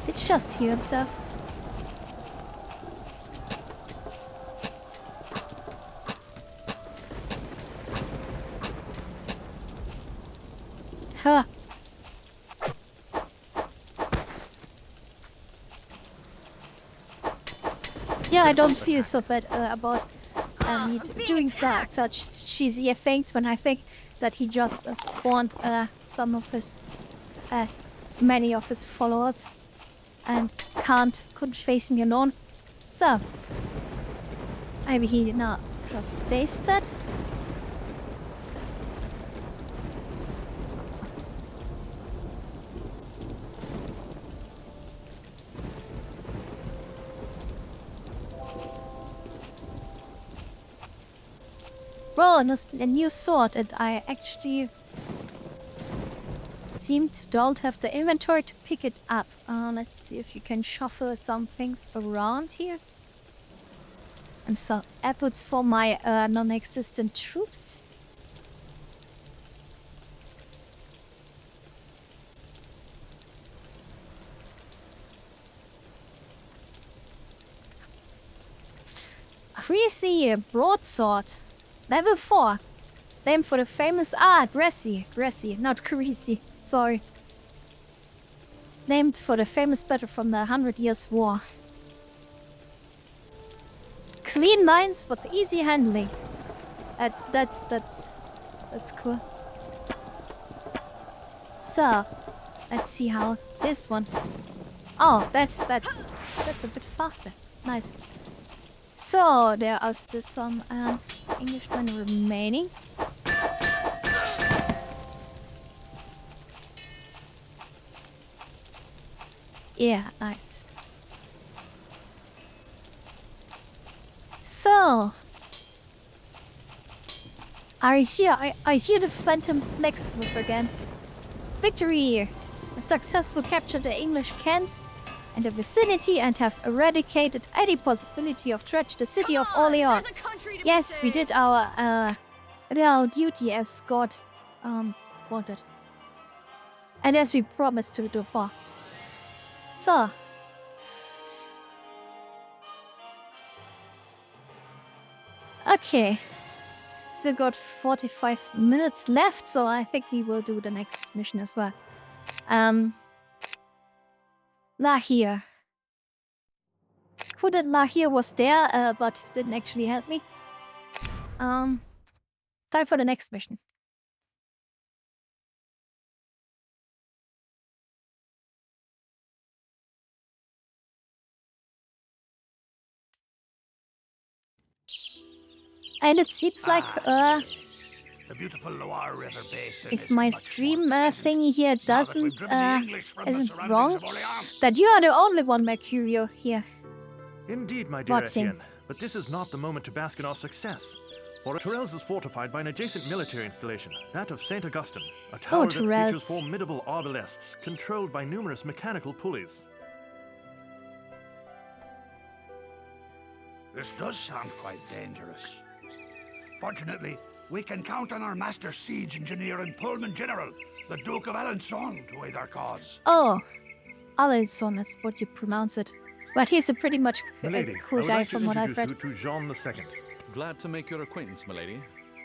Did he just heal himself? Huh. Yeah, I don't feel so bad about me doing such cheesy things when I think that he just spawned some of his, many of his followers and couldn't face me alone. So, maybe he now just stays dead. Well, a new sword, and I actually seem to don't have the inventory to pick it up. Let's see if you can shuffle some things around here. And some efforts for my non-existent troops. We see a broadsword. Level 4. Named for the famous Gracie, not Greasy. Sorry. Named for the famous battle from the 100 Years' War. Clean lines with easy handling. That's cool. So, let's see how this one. Oh, that's a bit faster. Nice. So there are still some Englishmen remaining. Yeah, nice. So, I hear the Phantom Blacksmith again. Victory! We successfully captured the English camps in the vicinity and have eradicated any possibility of threat to the city of Orleans. Yes, we did our duty as God wanted, and as we promised to do for. So. Okay. Still got 45 minutes left, so I think we will do the next mission as well. Lahir. Who did Lahir was there, but didn't actually help me. Time for the next mission. And it seems like, the beautiful Loire River basin if is my much stream more pleasant thingy here now that we've doesn't, driven the English from the isn't surroundings wrong, of Orleans. that you are the only one, Mercurio, here. Indeed, my dear Watching. Etienne, but this is not the moment to bask in our success. For Tourelles is fortified by an adjacent military installation, that of St. Augustine, a tower that Tourelles. features formidable obelisks controlled by numerous mechanical pulleys. This does sound quite dangerous. Fortunately, we can count on our master siege engineer and Pullman General, the Duke of Alençon, to aid our cause. Oh, Alençon is what you pronounce it. But he's a pretty much Milady, cool I would guy like to from what I've introduce read. you to Jean II. Glad to make your acquaintance, milady.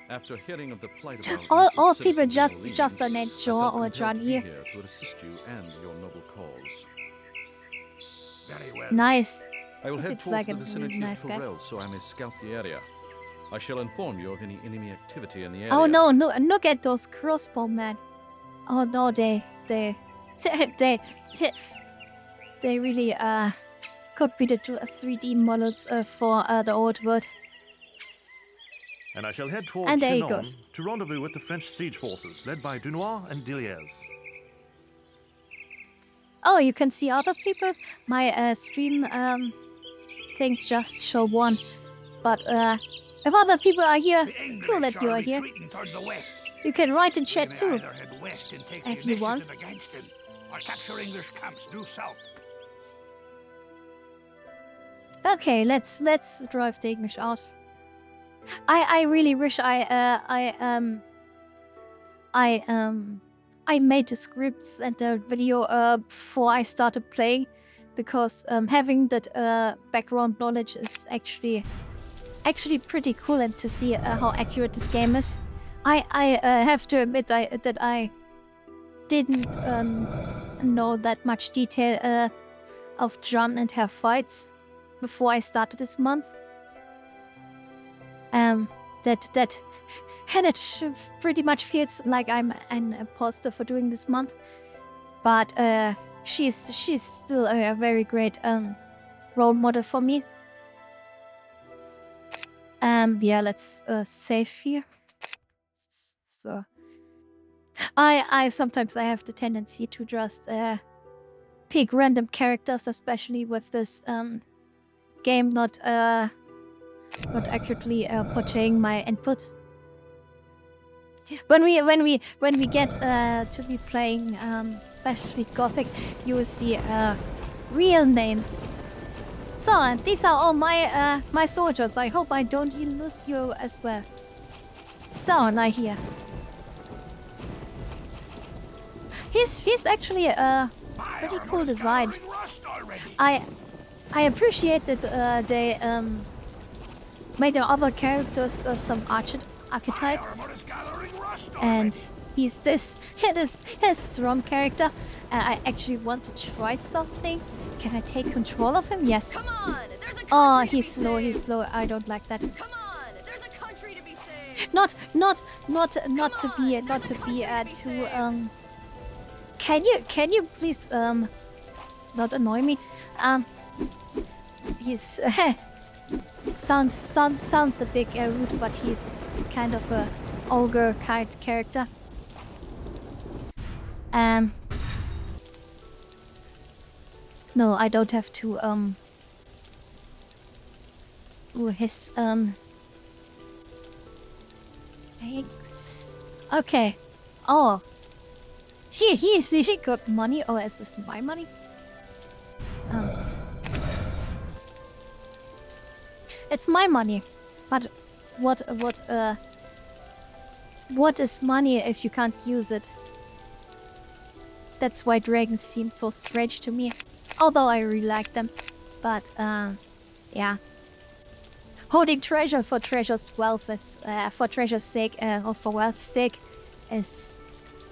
After hearing of the plight of our All innocent people citizens in just are Orleans, named I Jean felt or compelled John to be here. to assist you and your noble cause. Very well. Nice. I will He head seems towards like the a really vicinity nice of guy. Tourelles so I may scout the area. I shall inform you of any enemy activity in the area. Oh no, look at those crossbow men. Oh no, they really could be the 3D models for the old world. And I shall head towards And there he Chinon goes. to rendezvous with the French siege forces, led by Dunois and Diliez. Oh, you can see other people. My stream things just show one, but if other people are here, The English cool that you are here. retreating toward the west. You can write in We chat may too. either head west and take the If you want. initiative against him, or capture English camps due south. Okay, let's drive the English out. I really wish I made the scripts and the video before I started playing, because having that background knowledge is actually pretty cool, and to see how accurate this game is. I have to admit that I didn't know that much detail of John and her fights before I started this month. That and it pretty much feels like I'm an imposter for doing this month, but she's still a very great role model for me. Yeah, let's save here. So I sometimes I have the tendency to just pick random characters, especially with this game not accurately portraying my input. When we get to be playing especially Gothic, you will see real names. So, and these are all my soldiers. I hope I don't lose you as well. So, now here. He's actually a pretty cool design. I appreciate that they made the other characters some archetypes. Armor is gathering rust And already. he's this strong character. I actually want to try something. Can I take control of him? Yes. Come on, there's a country Oh, to be he's slow. saved. He's slow. I don't like that. Come on, there's a country to be saved. Not to be on, not there's to a be country to be too saved. Can you please not annoy me? He's sounds a bit rude, but he's kind of a ogre kind character. No, I don't have to his eggs. Okay. Oh. She got money. Oh, is this my money? It's my money. But what is money if you can't use it? That's why dragons seem so strange to me. Although I really like them. But yeah. Holding treasure for treasure's wealth is for treasure's sake or for wealth's sake is,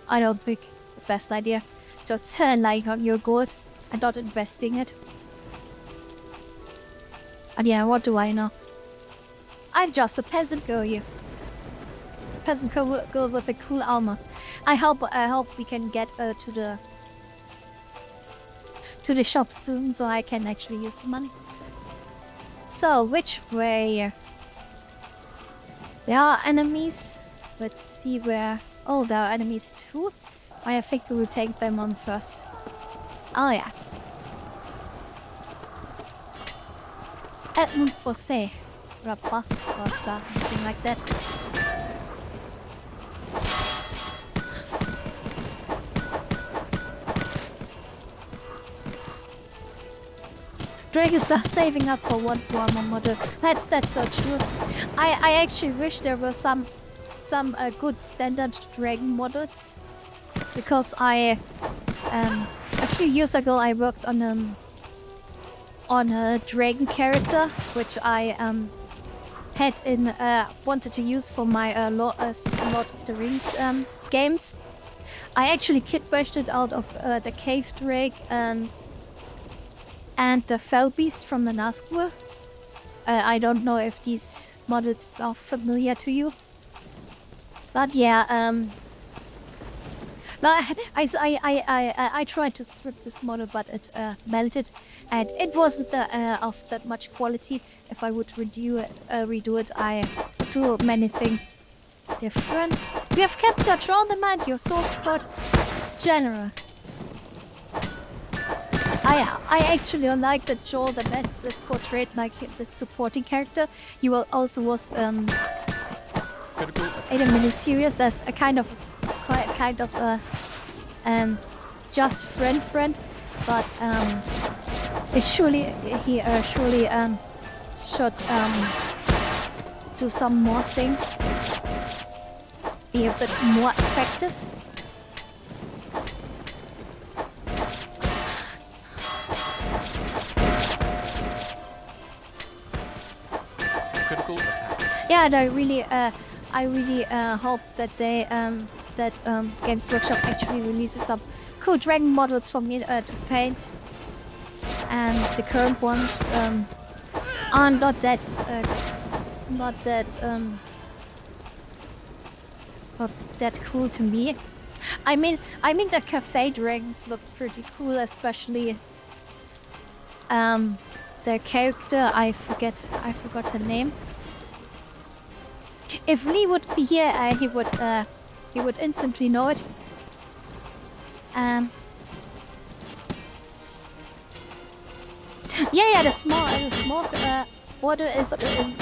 I don't think, the best idea. Just lying on your gold and not investing it. And yeah, what do I know? I'm just a peasant girl here. Peasant girl with a cool armor. I hope we can get to the shop soon, so I can actually use the money. So, which way? There are enemies. Let's see where... Oh, there are enemies too. I think we will take them on first. Oh yeah. Edmund Bosse. Rabas or something like that. Dragons are saving up for one more model. That's so true. I actually wish there were some good standard dragon models, because a few years ago I worked on a dragon character which I had in wanted to use for my Lord of the Rings games. I actually kit-bashed it out of the cave drake and the fell beast from the Nazgul. I don't know if these models are familiar to you, but yeah, no, I tried to strip this model, but it melted, and it wasn't of that much quality. If I would redo it, I do many things different. We have captured Trollman, your source code general. I actually like that Joel the Metz is portrayed like the supporting character. He also was in a miniseries as a kind of just friend, but he surely should do some more things, be a bit more effective. Critical attack. Yeah, and I really hope that they Games Workshop actually releases some cool dragon models for me to paint, and the current ones are not that cool to me. I mean the cafe dragons look pretty cool, especially the character, I forgot her name. If Lee would be here, he would instantly know it. Yeah, the small border is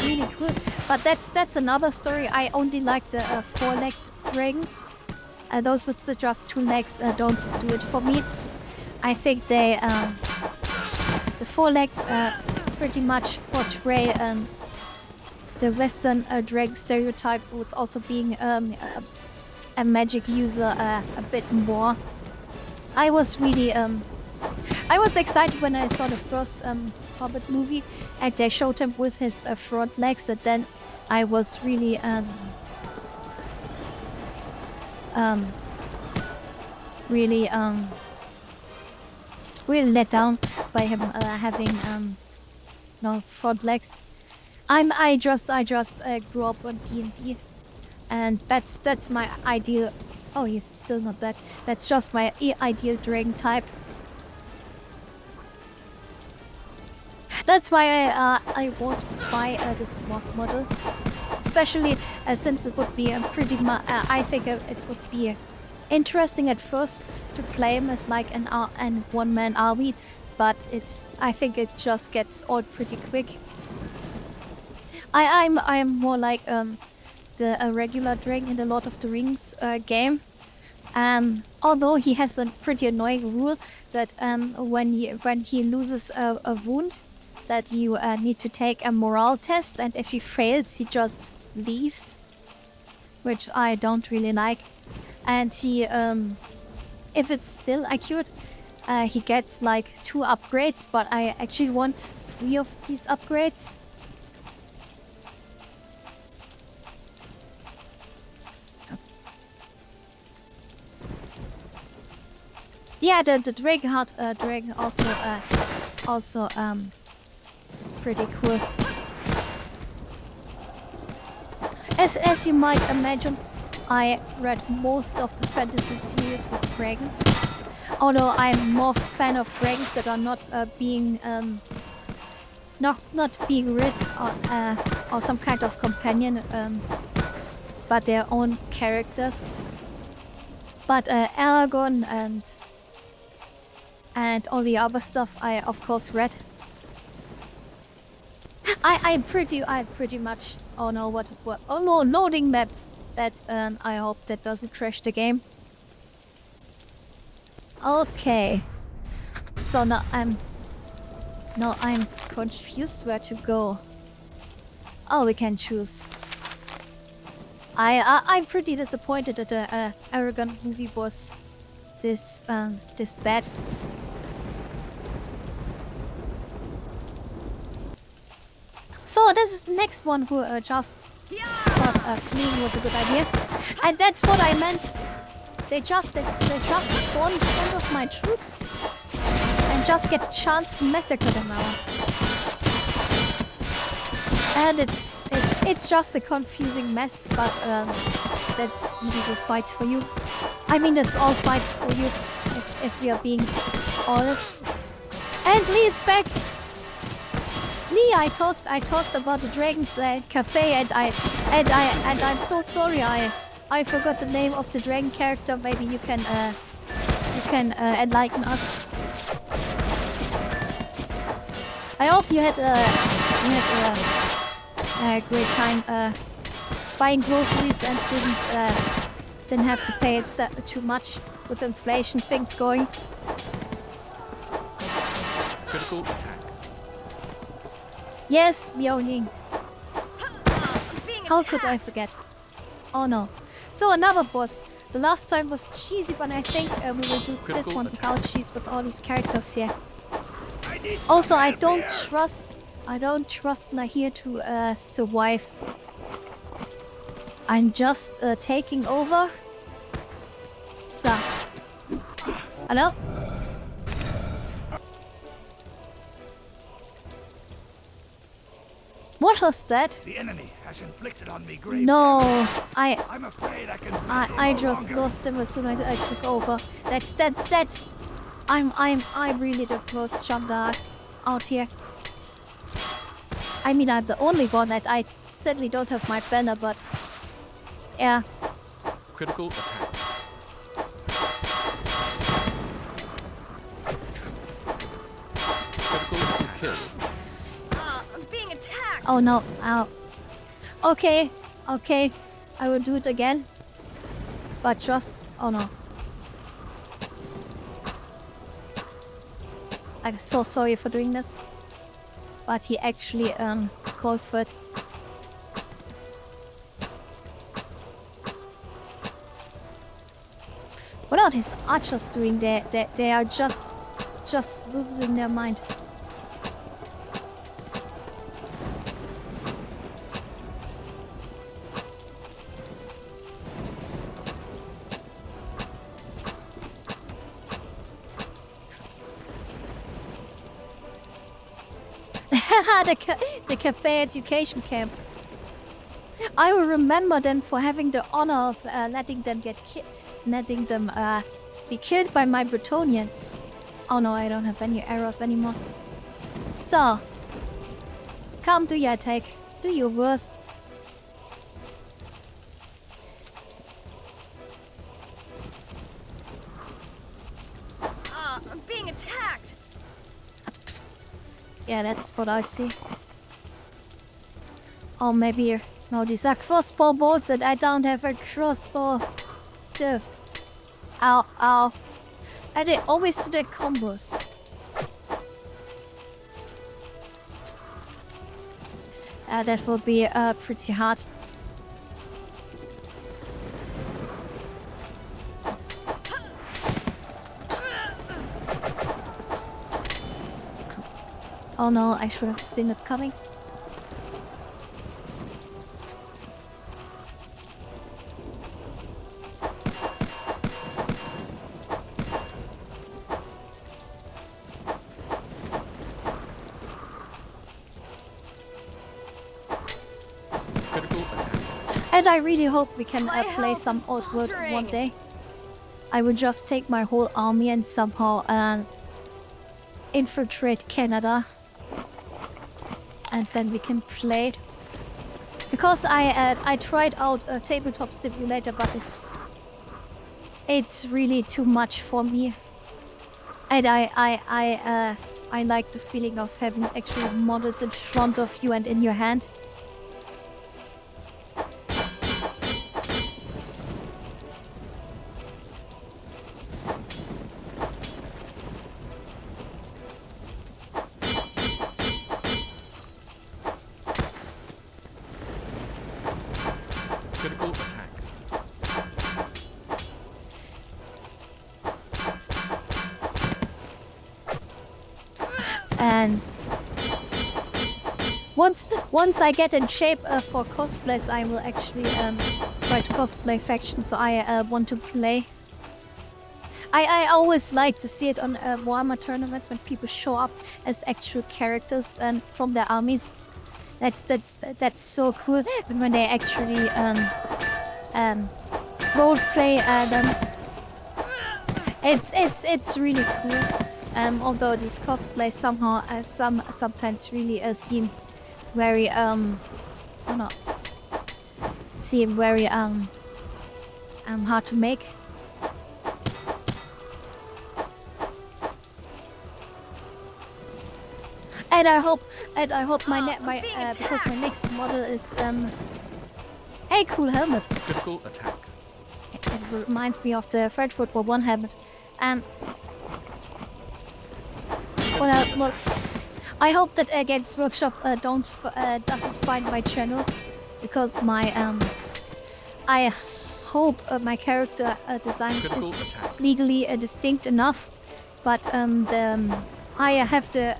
really cool, but that's another story. I only like the four-legged dragons. Those with the just two legs don't do it for me. I think they the four-legged pretty much portray the Western dragon stereotype, with also being a magic user a bit more. I was really I was excited when I saw the first Hobbit movie and they showed him with his front legs, and then I was really really really let down by him having no front legs. I just grew up on D&D, and that's my ideal. Oh, he's still not dead. That's just my ideal dragon type. That's why I won't buy this model, especially since it would be pretty much. I think it would be interesting at first to play him as like an one-man army, but I think it just gets old pretty quick. I'm more like the regular dragon in the Lord of the Rings game. Although he has a pretty annoying rule that when he loses a wound, that you need to take a morale test, and if he fails, he just leaves, which I don't really like. And he, if it's still accurate, he gets like 2 upgrades, but I actually want 3 of these upgrades. Yeah, the Dragonheart dragon also is pretty cool. As you might imagine, I read most of the fantasy series with dragons. Although I'm more fan of dragons that are not being not being rid or some kind of companion, but their own characters. But Aragorn and all the other stuff I of course read. I pretty much. Oh no, what? Oh no, loading map. That I hope that doesn't crash the game. Okay. So now I'm confused where to go. Oh, we can choose. I'm pretty disappointed that the Aragorn movie was this bad. So this is the next one who just thought fleeing was a good idea, and that's what I meant. They just spawn in front of my troops and just get a chance to massacre them now. And it's just a confusing mess, but that's medieval fights for you. I mean, that's all fights for you, if we are being honest. And Lee is back. Lee, I talked about the Dragon's Cafe, and I'm so sorry. I forgot the name of the dragon character. Maybe you can enlighten us. I hope you had a great time buying groceries and didn't have to pay too much with inflation things going. Critical attack. Yes, Mjolnir. How could I forget? Oh no. So another boss. The last time was cheesy, but I think we will do this one without cheese with all these characters here. Also, I don't trust Nahir to survive. I'm just taking over. So, hello? What was that? The enemy has inflicted on me great No, damage. I I'm afraid I just lost him as soon as I took over. That's I'm really the most Jandark out here. I mean, I'm the only one that I sadly don't have my banner, but yeah. Critical attack. Critical kill. I'm being attacked. Oh no, ow. Okay, I will do it again. But just, oh no. I'm so sorry for doing this. But he actually called for it. What are these archers doing there? They are just losing their mind. the cafe education camps. I will remember them for having the honor of letting them be killed by my Bretonians. Oh no, I don't have any arrows anymore. So, come do your attack. Do your worst. I'm being attacked. Yeah, that's what I see. Oh, maybe... No, these are crossbow bolts and I don't have a crossbow. Still. Ow, ow. And they always do their combos. That will be pretty hard. Oh no, I should have seen it coming. And I really hope we can play some Old World one day. I will just take my whole army and somehow infiltrate Canada. And then we can play it. Because I tried out a tabletop simulator, but it's really too much for me. And I like the feeling of having actual models in front of you and in your hand. Critical attack. And once I get in shape for cosplays, I will actually try to cosplay factions. So I want to play. I always like to see it on Warhammer tournaments when people show up as actual characters and from their armies. That's so cool. And when they actually roleplay them, it's really cool. Although these cosplays somehow sometimes really seem very hard to make. And I hope because my next model is hey, cool helmet. Critical attack. It reminds me of the French World War I helmet. Well, I hope that Games Workshop doesn't find my channel, because my I hope my character design Critical is attack. legally distinct enough, but I have the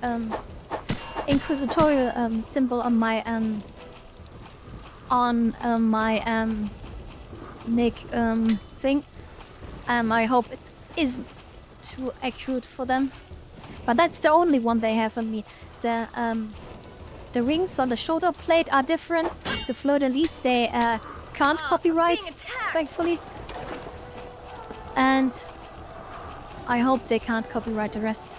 inquisitorial symbol on my nick thing. I hope it isn't too accurate for them. But that's the only one they have on me. The rings on the shoulder plate are different. The fleur-de-lis they can't copyright, thankfully. And I hope they can't copyright the rest.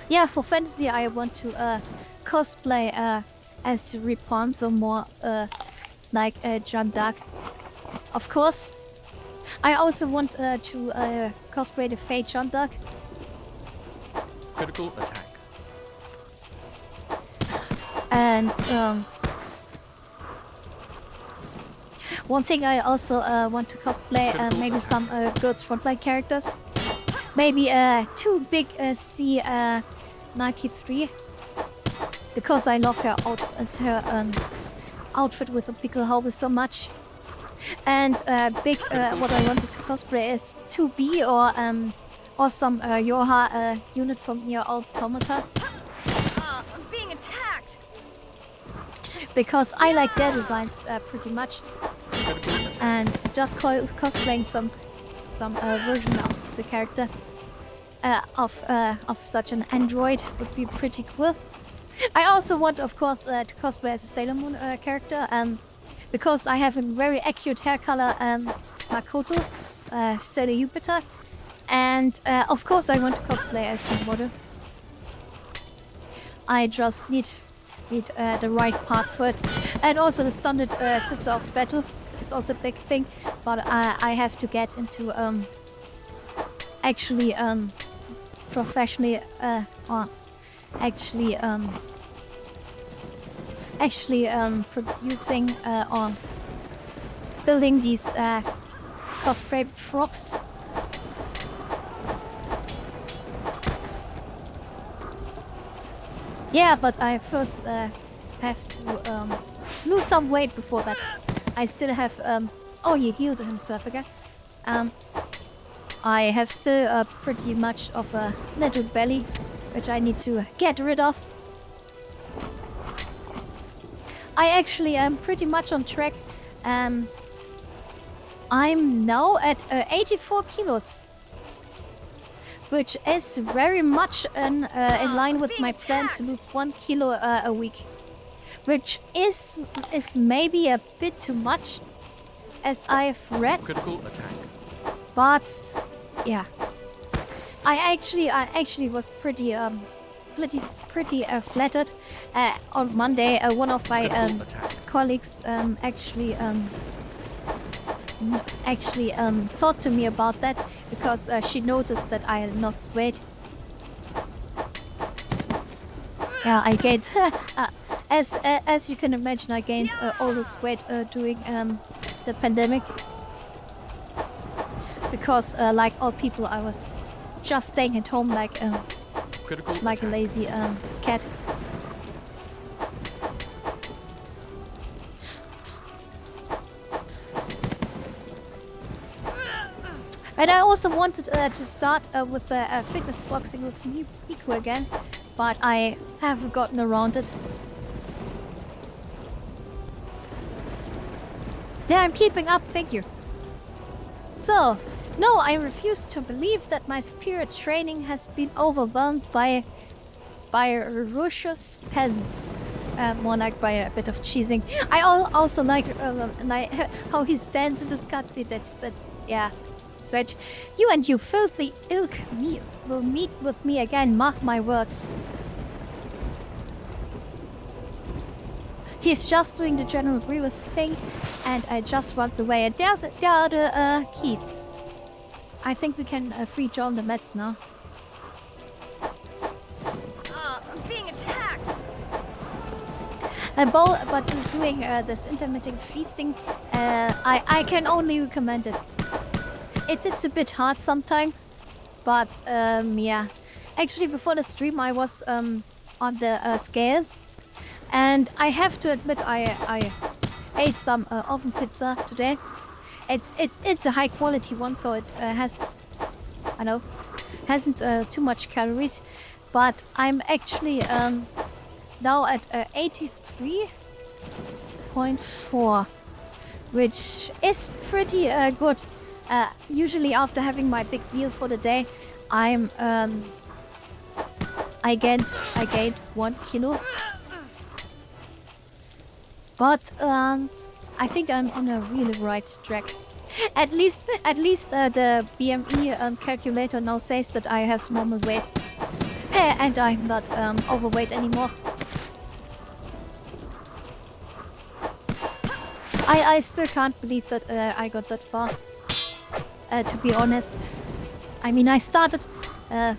Yeah, for fantasy I want to cosplay as Rapunzel, more like Jeanne d'Arc. Of course. I also want to cosplay the Fey Jeanne d'Arc. Critical attack. And one thing I also want to cosplay, maybe some Girls Frontline characters. Maybe two big C93, because I love her outfit with the pickle haube so much. And big what I wanted to cosplay is 2B or some Yoha unit from Nier Automata. I'm being attacked. Because I like their designs pretty much. And just cosplaying some version of the character of such an android would be pretty cool. I also want, of course, to cosplay as a Sailor Moon character, because I have a very accurate hair color, Makoto, Sailor Jupiter, and of course I want to cosplay as my model. I just need the right parts for it, and also the standard Sister of Battle is also a big thing, but I have to get into actually professionally or actually producing or building these cosplay frocks. Yeah, but I first have to lose some weight before that. I still have oh, he healed himself again. I have still pretty much of a little belly, which I need to get rid of. I actually am pretty much on track. I'm now at 84 kilos, which is very much in line with my plan to lose 1 kilo a week, which is maybe a bit too much, as I've read. Critical attack. But yeah, I actually was pretty flattered. On Monday, one of my colleagues actually talked to me about that, because she noticed that I lost weight. Yeah, I gained as you can imagine, I gained all this weight during the pandemic, because like all people, I was just staying at home like a lazy cat. And I also wanted to start with fitness boxing with Miku again, but I haven't gotten around it. Yeah, I'm keeping up, thank you. So, no, I refuse to believe that my superior training has been overwhelmed by Russia's peasants. More like by a bit of cheesing. I also like how he stands in this cutscene. That's yeah. Stretch. You and you filthy ilk will meet with me again, mark my words. He's just doing the general grievous thing, and I just runs away. And there are the keys. I think we can free John the Mets now. I'm being attacked. But doing this intermittent feasting, I can only recommend it. It's a bit hard sometimes, but yeah. Actually, before the stream, I was on the scale, and I have to admit I ate some oven pizza today. It's a high quality one, so it hasn't too much calories, but I'm actually now at 83.4, which is pretty good. Usually after having my big meal for the day, I gained 1 kilo. But I think I'm on a really right track. At least the BME calculator now says that I have normal weight, and I'm not overweight anymore. I still can't believe that I got that far. To be honest, I mean, I started at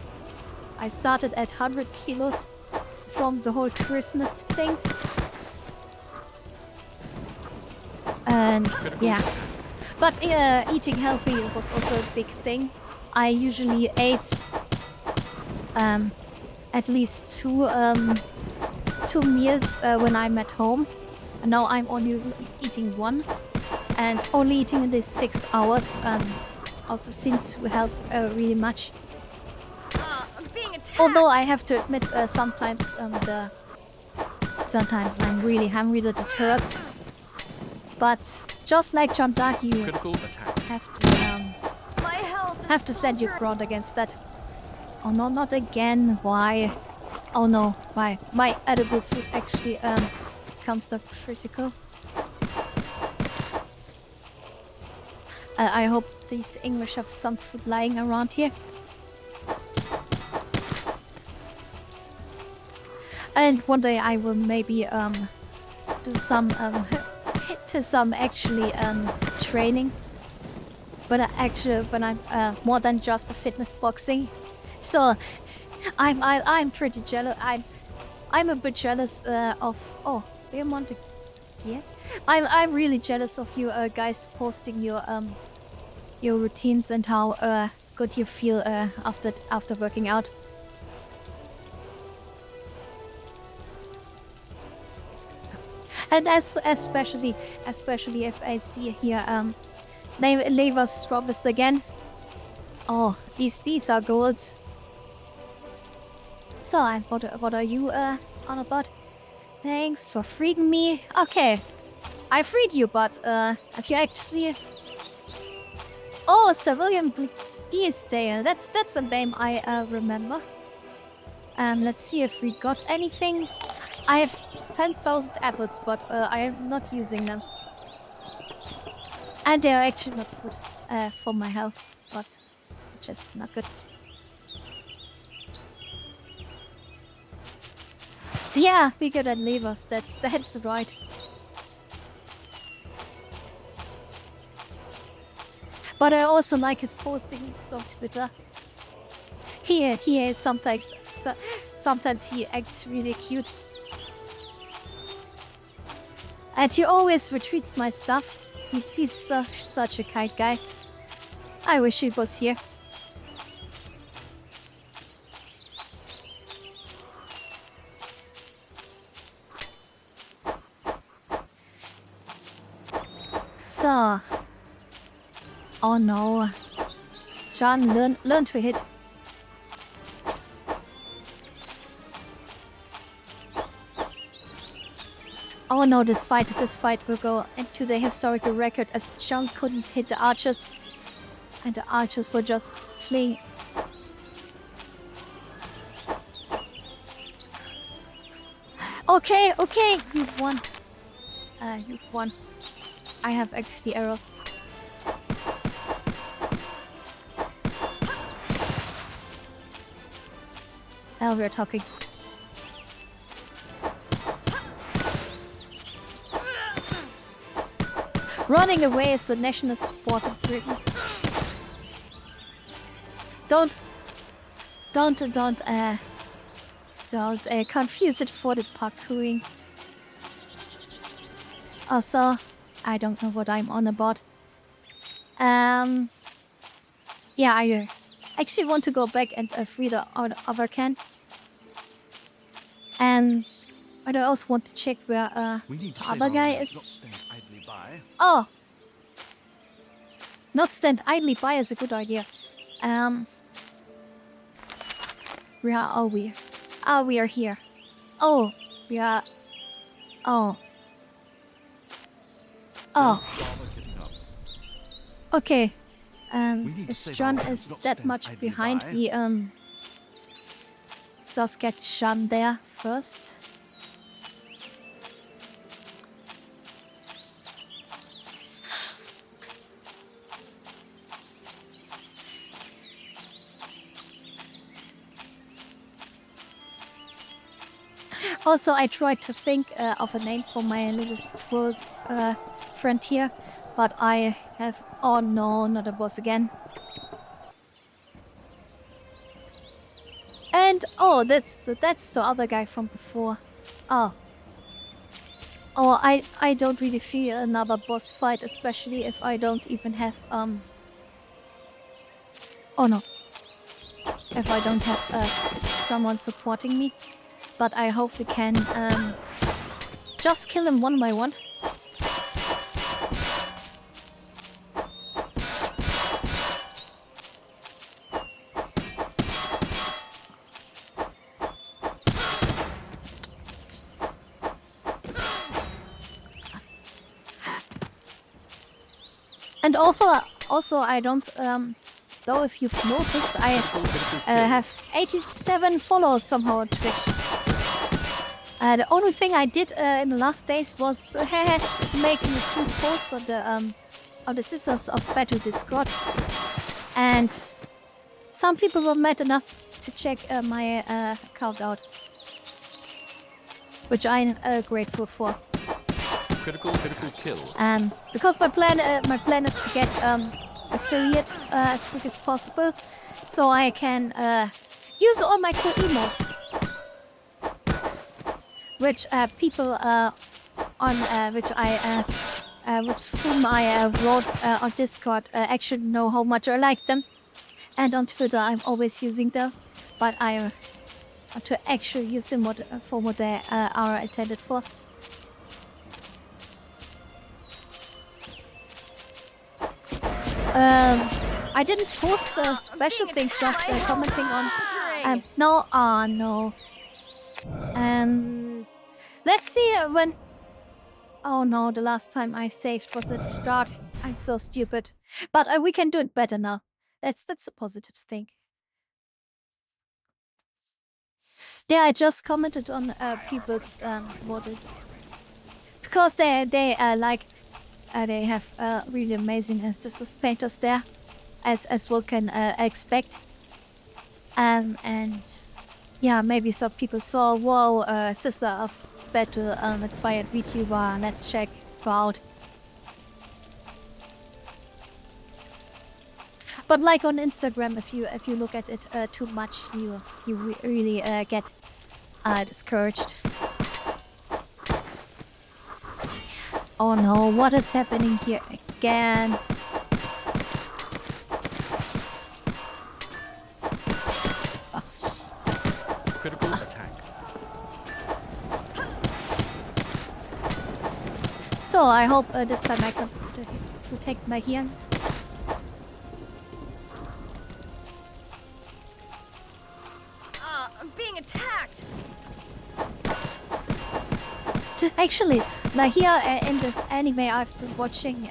100 kilos from the whole Christmas thing, and yeah. But eating healthy was also a big thing. I usually ate at least two meals when I'm at home. And now I'm only eating one, and only eating in these 6 hours also seemed to help really much. I'm being attacked. Although I have to admit, sometimes I'm really hungry that it hurts. But just like John Dark, you Critical attack. have to My health have to stand your ground against that. Oh no, not again. Why? Oh no, why? My edible food actually becomes the critical. I hope these English have some food lying around here. And one day I will maybe do some to some actually training. But I'm more than just a fitness boxing. So I'm pretty jealous. I'm a bit jealous of Beaumont here. I'm really jealous of you guys posting your routines and how good you feel after working out. And especially if I see here Lever's promised again. Oh, these are golds. So, and what are you on about? Thanks for freeing me. Okay, I freed you, but have you actually? Oh, Civilian Deesdale. That's a name I remember. Let's see if we got anything. I have 10,000 apples, but I am not using them. And they are actually not food for my health, but just not good. Yeah, bigger than levers. That's right. But I also like his postings on Twitter. He sometimes he acts really cute. And he always retweets my stuff. He's such a kind guy. I wish he was here. So. Oh no. Sean, learn to hit. Oh no, this fight will go into the historical record as Sean couldn't hit the archers. And the archers were just fleeing. Okay, you've won. You've won. I have XP arrows. Hell, we're talking. Running away is a national sport in Britain. Don't confuse it for the parkouring. Also, I don't know what I'm on about. Yeah, I actually want to go back and free the other can. And I also want to check where the other guy is. Oh! Not stand idly by is a good idea. Where are we? Ah, we are here. Oh, we are... Oh. Oh. Okay. If John is that much behind, we just get Sean there first. Also, I tried to think of a name for my little squirrel friend here, but I have... Oh no, not a boss again. And oh, that's the other guy from before. Oh. Oh, I don't really feel another boss fight, especially if I don't even have Oh no. If I don't have someone supporting me. But I hope we can just kill them one by one. And also I don't though, if you've noticed, I have 87 followers somehow on Twitch. The only thing I did in the last days was making a few posts on the Sisters of Battle Discord, and some people were mad enough to check my account out, which I'm grateful for. Critical kill. Because my plan is to get affiliate as quick as possible, so I can use all my cool emotes, which people on which I with whom I wrote on Discord actually know how much I like them, and on Twitter I'm always using them, but I want to actually use them for what they are intended for. I didn't post a special thing, just commenting on. No. Let's see when. Oh no, the last time I saved was at the start. I'm so stupid. But we can do it better now. That's a positive thing. Yeah, I just commented on people's models because they like. They have really amazing Sisters painters there, as one can expect. And yeah, maybe some people saw, whoa, Sister of Battle inspired VTuber. Let's check her out. But like on Instagram, if you look at it too much, you really get discouraged. Oh no, what is happening here again? Oh. Critical attack. So I hope this time I can protect my healing. I'm being attacked. Actually, here in this anime I've been watching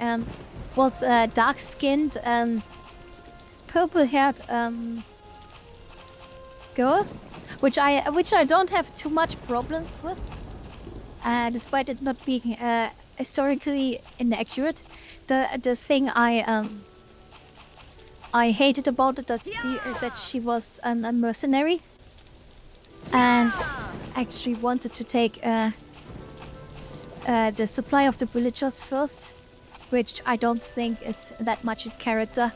was a dark-skinned, purple-haired girl, which I don't have too much problems with, despite it not being historically inaccurate. The thing I hated about it that she was a mercenary and actually wanted to take the supply of the villagers first, which I don't think is that much in character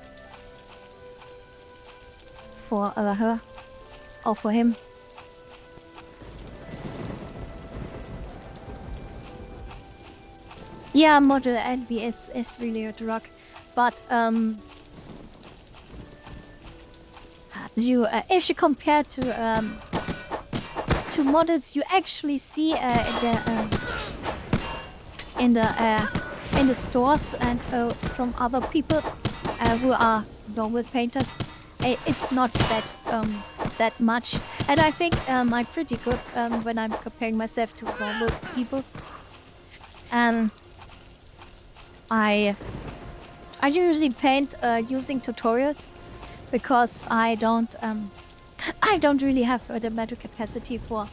for her or for him. Yeah, model envy is really a drug, but if you compare to models you actually see in the stores and from other people who are normal painters, it's not that much, and I think I'm pretty good when I'm comparing myself to normal people. And I usually paint using tutorials because I don't really have the mental capacity for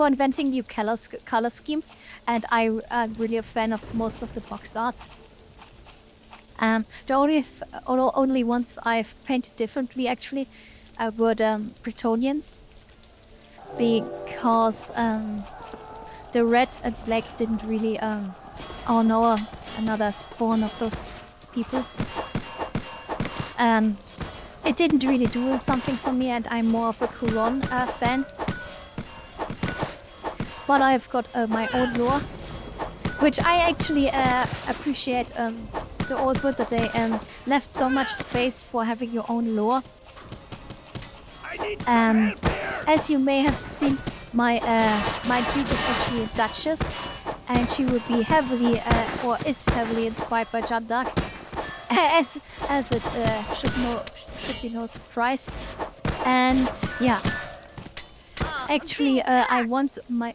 inventing new color schemes, and I'm really a fan of most of the box arts. The only ones I've painted differently actually were the Bretonians, because the red and black didn't really oh no, another spawn of those people. It didn't really do something for me, and I'm more of a Couron fan. But I've got my own lore, which I actually appreciate the old word that they left so much space for having your own lore. As you may have seen, my dude is actually a duchess, and she would be heavily or is heavily inspired by Jeanne d'Arc, as it should be no surprise. And yeah, actually I want my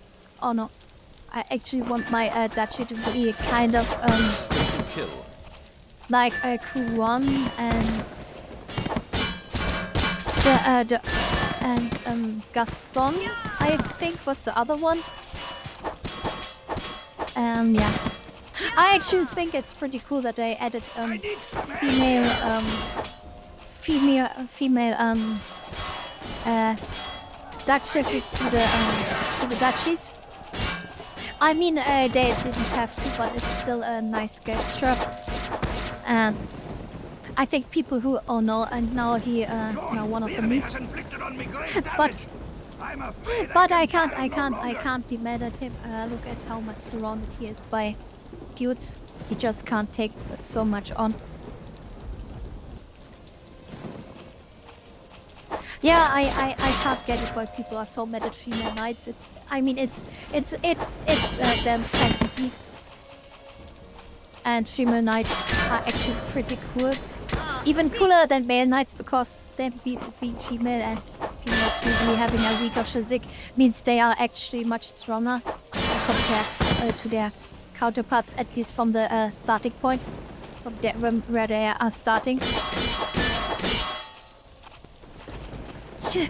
duchy to be kind of like Kuron and Gaston, I think was the other one. Yeah. I actually think it's pretty cool that they added female duchesses to the duchies. I mean, they didn't have to, but it's still a nice gesture. And I think people who know, and now he now one of the meets. But I can't be mad at him. Look at how much surrounded he is by dudes. He just can't take so much on. Yeah, I can't get it why people are so mad at female knights. It's them fantasy. And female knights are actually pretty cool. Even cooler than male knights, because them being female and females usually having a weaker physique means they are actually much stronger compared to their counterparts, at least from the starting point, from where they are starting.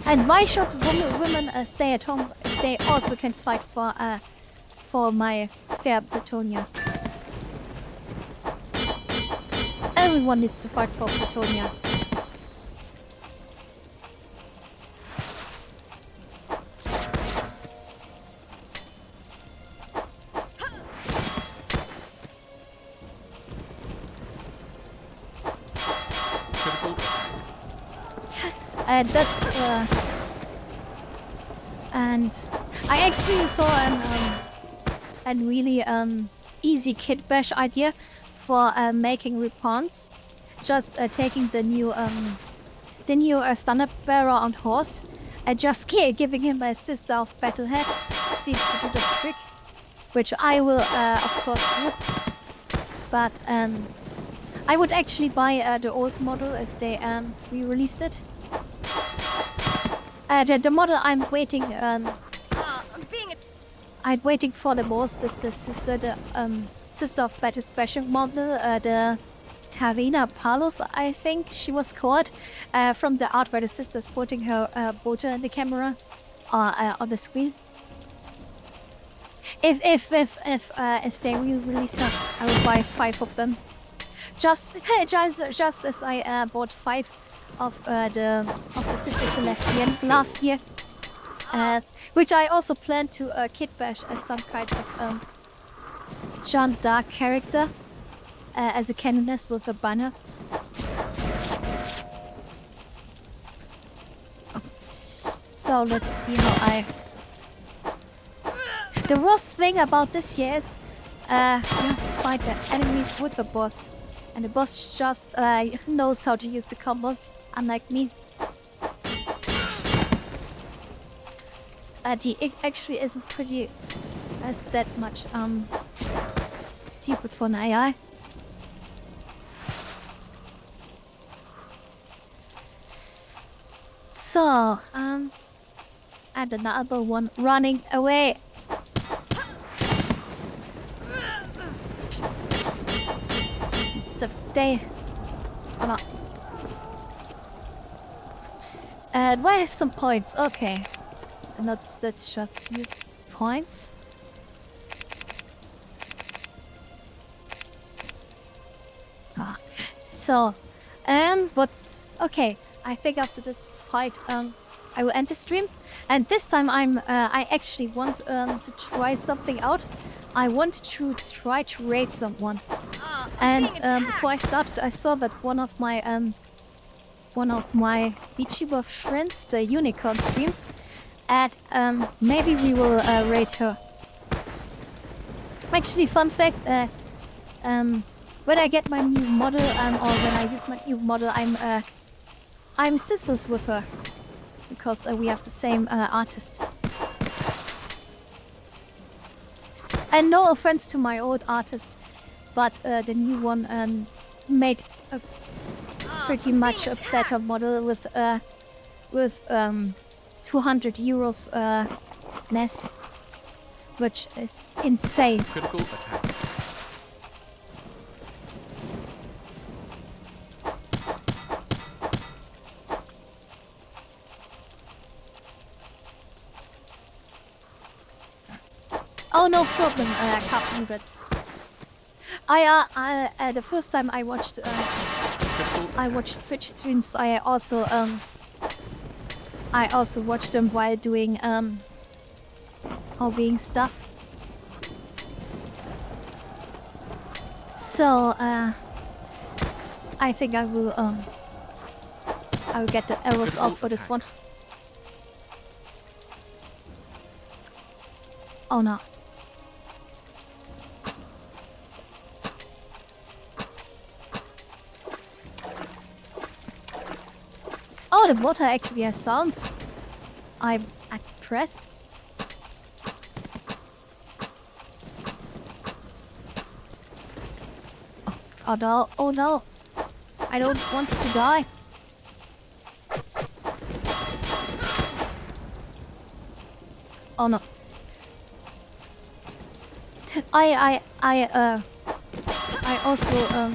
And why should women stay at home if they also can fight for my fair Bretonia? Everyone needs to fight for Bretonia. And I actually saw an really easy kit bash idea for making repawns. Just taking the new standard bearer on horse and just giving him a Sister of Battlehead seems to do the trick, which I will of course do. But I would actually buy the old model if they re-released it. The model I'm waiting I'm waiting for the most is the Sister of Battle Special model, the Tarina Palos, I think she was called, from the art where the sister's putting her boater in the camera on the screen. If they re-release her, I will buy 5 of them. Just as I bought 5 of the Sister Celestian last year, which I also plan to kit bash as some kind of Jeanne d'Arc character, as a canoness with a banner. So let's see how The worst thing about this year is you have to fight the enemies with the boss. And the boss just knows how to use the combos, unlike me. He actually isn't pretty as that much stupid for an AI. So, and another one running away. Mr. Day. Oh no. And I have some points, okay. And that's just used points. So, what's okay? I think after this fight, I will end the stream, and this time I actually want to try something out. I want to try to raid someone, and before I started, I saw that one of my VTuber friends, the Unicorn, streams, and maybe we will raid her. Actually, fun fact. When I get my new model, or when I use my new model, I'm sisters with her, because we have the same artist. And no offense to my old artist, but the new one made a pretty much a better model with 200 euros less, which is insane. Critical attack. Oh, no problem, Captain Ritz. The first time I watched Twitch streams, I also watched them while doing hobbying stuff. So I think I will get the arrows off for this one. Oh no. Oh, the water actually has sounds. I'm impressed. Oh no, oh no. I don't want to die. Oh no. I also,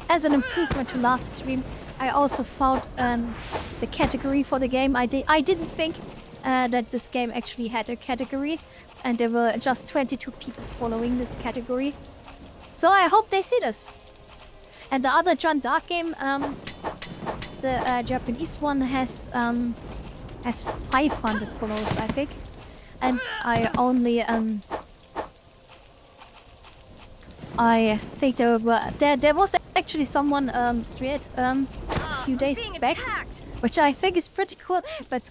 as an improvement to last stream, I also found the category for the game. I didn't think that this game actually had a category, and there were just 22 people following this category. So I hope they see this. And the other John Dark game, the Japanese one, has 500 followers, I think. And I only I think there was actually someone streamed a few days back, which I think is pretty cool. But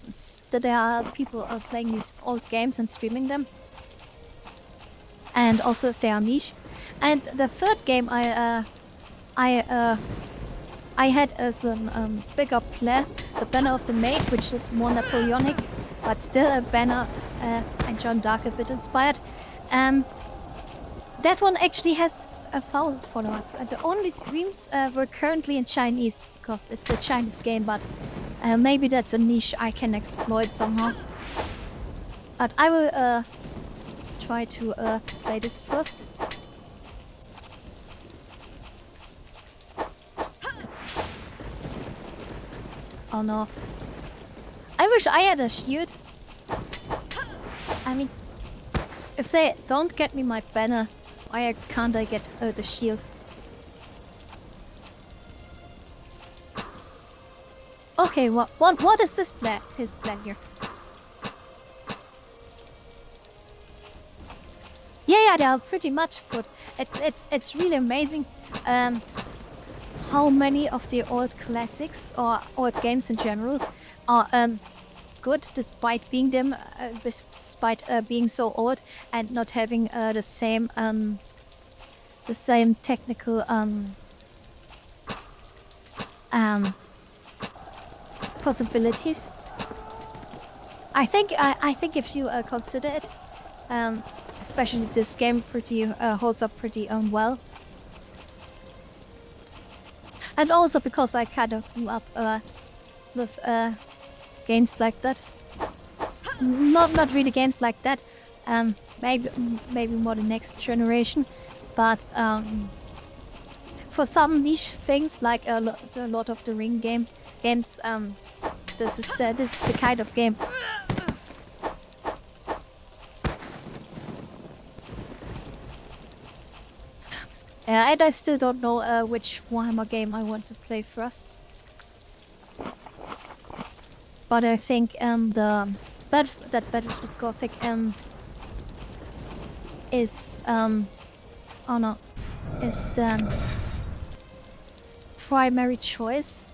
there are people playing these old games and streaming them, and also if they are niche. And the third game I had as a bigger plan, the Banner of the Maid, which is more Napoleonic, but still a banner and John Dark a bit inspired. That one actually has 1,000 followers. The only streams were currently in Chinese, because it's a Chinese game, but maybe that's a niche I can exploit somehow. But I will try to play this first. Oh no. I wish I had a shield. I mean, if they don't get me my banner, why can't I get the shield? Okay, what is this plan? His plan here? Yeah, they are pretty much good. It's really amazing how many of the old classics or old games in general are good despite being them, despite being so old and not having the same technical possibilities. I think if you consider it, especially this game holds up pretty well. And also because I kind of grew up with games like that. Not really games like that. Maybe more the next generation, but for some niche things like the Lord of the Ring games, this is the kind of game. And I still don't know which Warhammer game I want to play first. But I think that Battlefield Gothic is the primary choice.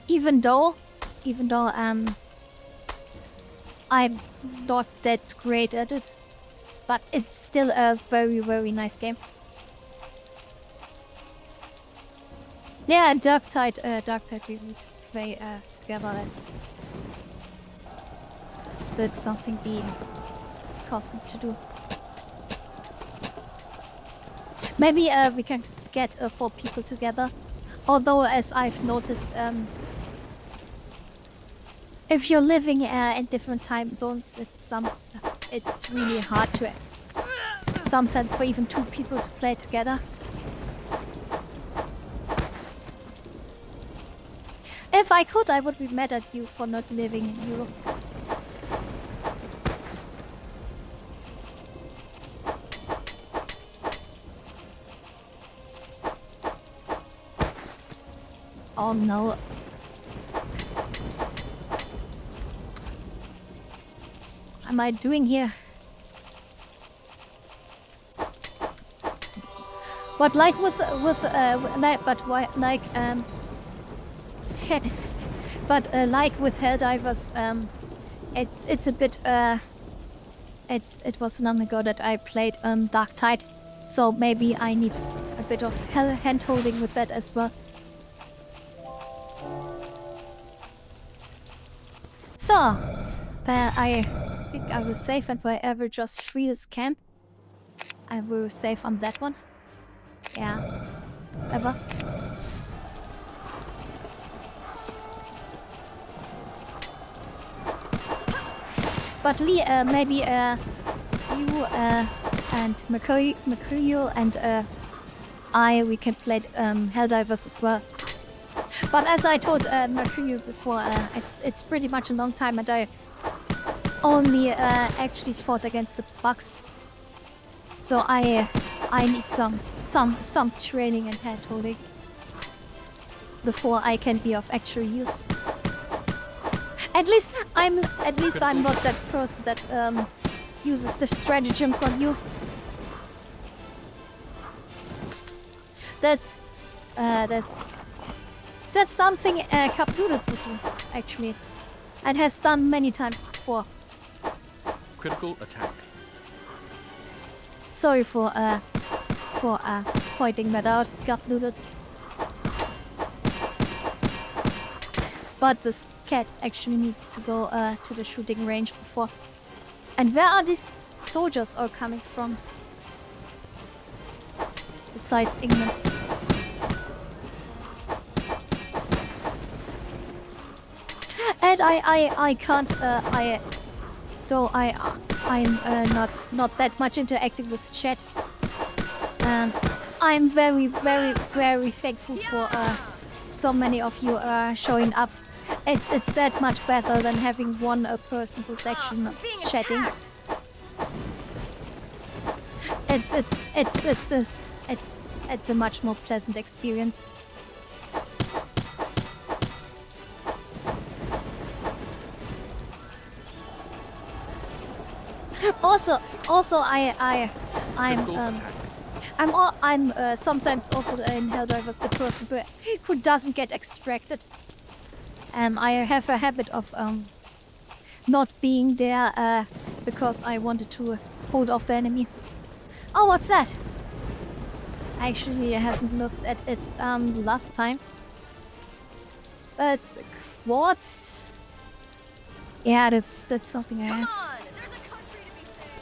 Even though I'm not that great at it, but it's still a very, very nice game. Yeah, Darktide we need to play together. That's something we of course need to do. Maybe we can get 4 people together. Although, as I've noticed, if you're living in different time zones, it's really hard to sometimes for even 2 people to play together. If I could, I would be mad at you for not living in Europe. Oh no. What am I doing here? But like but why like but like with Helldivers, it's a bit it was long ago that I played Dark Tide, so maybe I need a bit of hand holding with that as well. So, I think I was safe, and wherever just free this camp, I will safe on that one. Yeah, ever. But Lee, maybe you and Mercurial and we can play Helldivers as well. But as I told Mercurial before, it's pretty much a long time, and I only actually fought against the bugs. So I need some training and hand holding before I can be of actual use. At least I'm not that person that uses the stratagems on you. That's something Cup Noodles would do, actually, and has done many times before. Critical attack. Sorry for pointing that out, Cup Noodles. But this cat actually needs to go to the shooting range before. And where are these soldiers all coming from? Besides England. And I can't I'm not that much interacting with chat. I'm very thankful for so many of you showing up. It's that much better than having one person who's actually not chatting. It's a much more pleasant experience. Also, I'm sometimes also in Helldivers the person who doesn't get extracted. I have a habit of not being there because I wanted to hold off the enemy. Oh, what's that? Actually, I haven't looked at it last time. But quartz. Yeah, that's something I have. Come on, there's a country to be saved.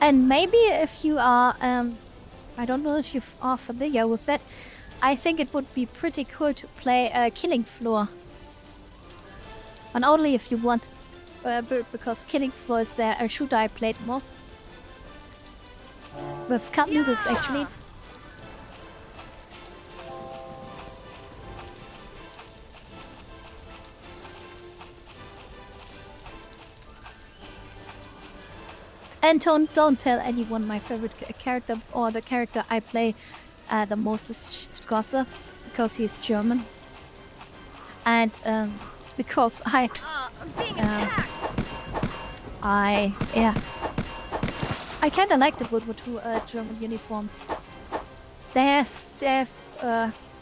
And maybe if you are, I don't know if you are familiar with that, I think it would be pretty cool to play Killing Floor. And only if you want, because Killing Floor is the shooter I played most. With Cup Noodles, actually. And don't tell anyone my favorite character or the character I play the most is Strasser, because he's German. And because I'm being attacked. I kind of like the World War II German uniforms. They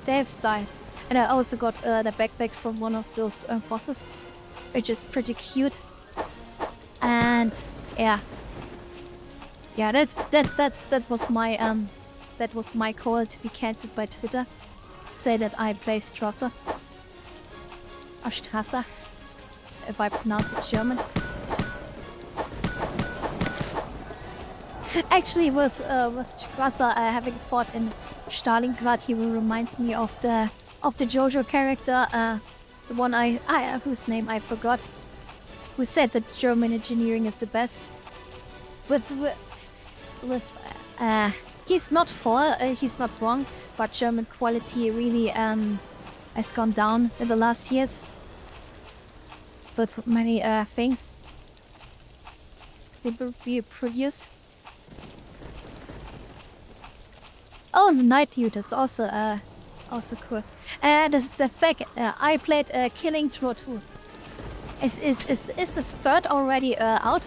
have style, and I also got the backpack from one of those bosses, which is pretty cute. And yeah, that was my call to be cancelled by Twitter. Say that I play Strasser. Or Strasser, if I pronounce it German. Actually, with Strasser having fought in Stalingrad, he reminds me of the JoJo character, the one whose name I forgot, who said that German engineering is the best. He's not wrong, but German quality really has gone down in the last years with many things they produce. Oh, the Night Youth is also cool. And the fact I played Killing Floor 2. Is this third already out?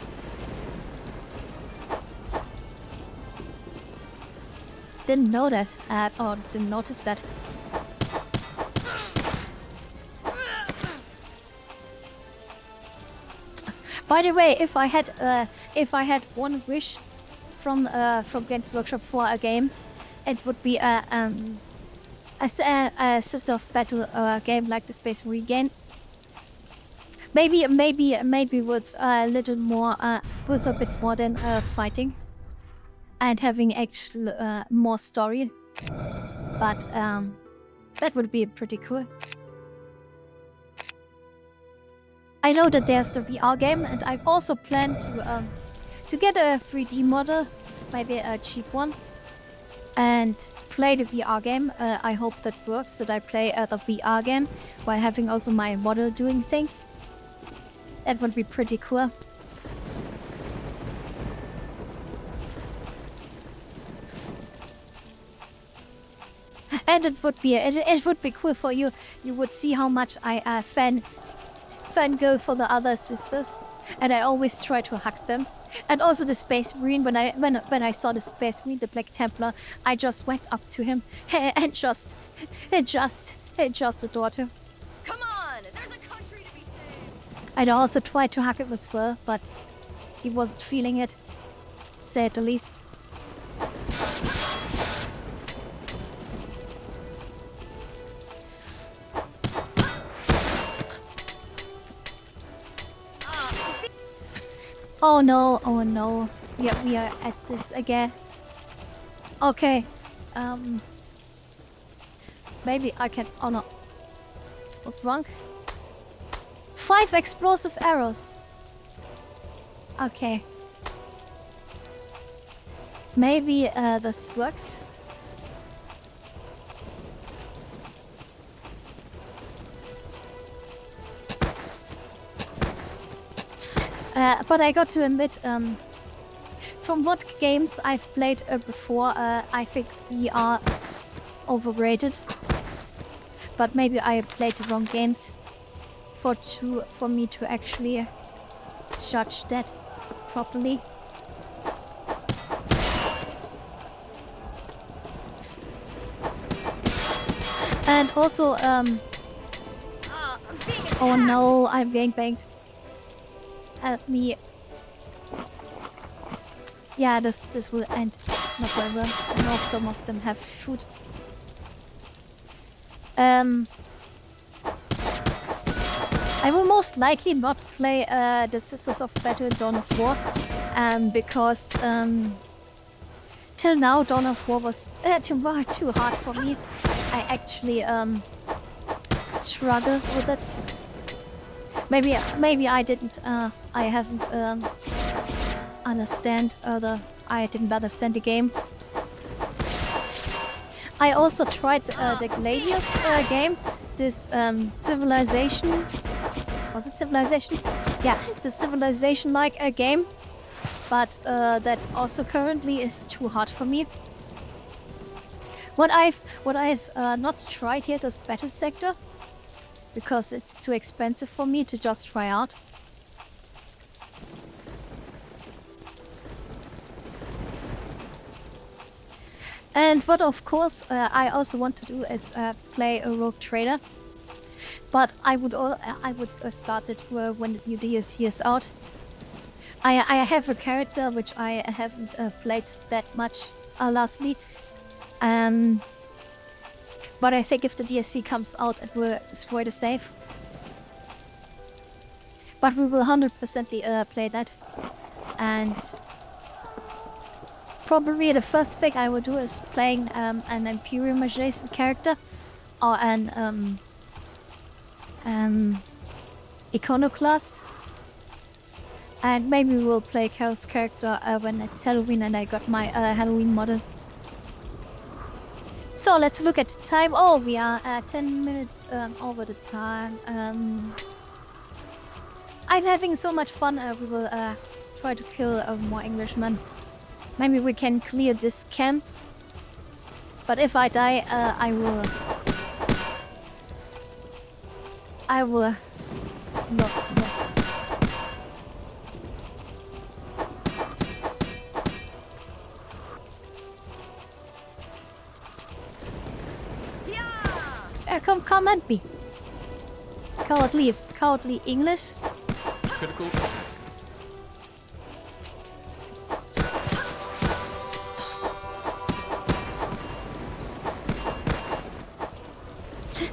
Didn't know that, or didn't notice that. By the way, if I had one wish from Games Workshop for a game, it would be a system of battle game like the Space Marine game. Maybe with a little more, with a bit more than fighting, and having actual more story. But that would be pretty cool. I know that there's the VR game, and I also plan to get a 3D model, maybe a cheap one, and play the VR game. I hope that works, that I play the VR game while having also my model doing things. That would be pretty cool. And it would be cool for you. You would see how much I fangirl for the other sisters, and I always try to hug them. And also the Space Marine. When I saw the Space Marine, the Black Templar, I just went up to him and just adored him. Come on, there's a country to be saved. I'd also tried to hug him as well, but he wasn't feeling it, to say the least. Oh no, yeah, we are at this again. Okay, maybe I can, oh no. What's wrong? 5 explosive arrows. Okay. Maybe this works. But I got to admit, from what games I've played before, I think VR is overrated. But maybe I played the wrong games for me to actually judge that properly. And also, oh no, I'm getting banged. Help me. Yeah, this will end not very well. I know some of them have shoot. I will most likely not play the Sisters of Battle Dawn of War, because till now Dawn of War was too hard for me. I actually struggle with it. Maybe I didn't. I haven't I didn't understand the game. I also tried the Gladius game. This Civilization. Was it Civilization? Yeah, the Civilization-like game. But that also currently is too hard for me. What I've not tried yet is Battle Sector, because it's too expensive for me to just try out. And what of course I also want to do is play a Rogue Trader, but I would start it when the new DLC is out. I have a character which I haven't played that much lastly. But I think if the DLC comes out, it will destroy the save. But we will 100% play that. And probably the first thing I will do is playing an Imperium adjacent character or an Iconoclast. And maybe we'll play Carol's character when it's Halloween and I got my Halloween model. So let's look at the time. Oh, we are 10 minutes over the time. I'm having so much fun. We will try to kill more Englishmen. Maybe we can clear this camp. But if I die, I will not. Come at me. Cowardly English. Critical.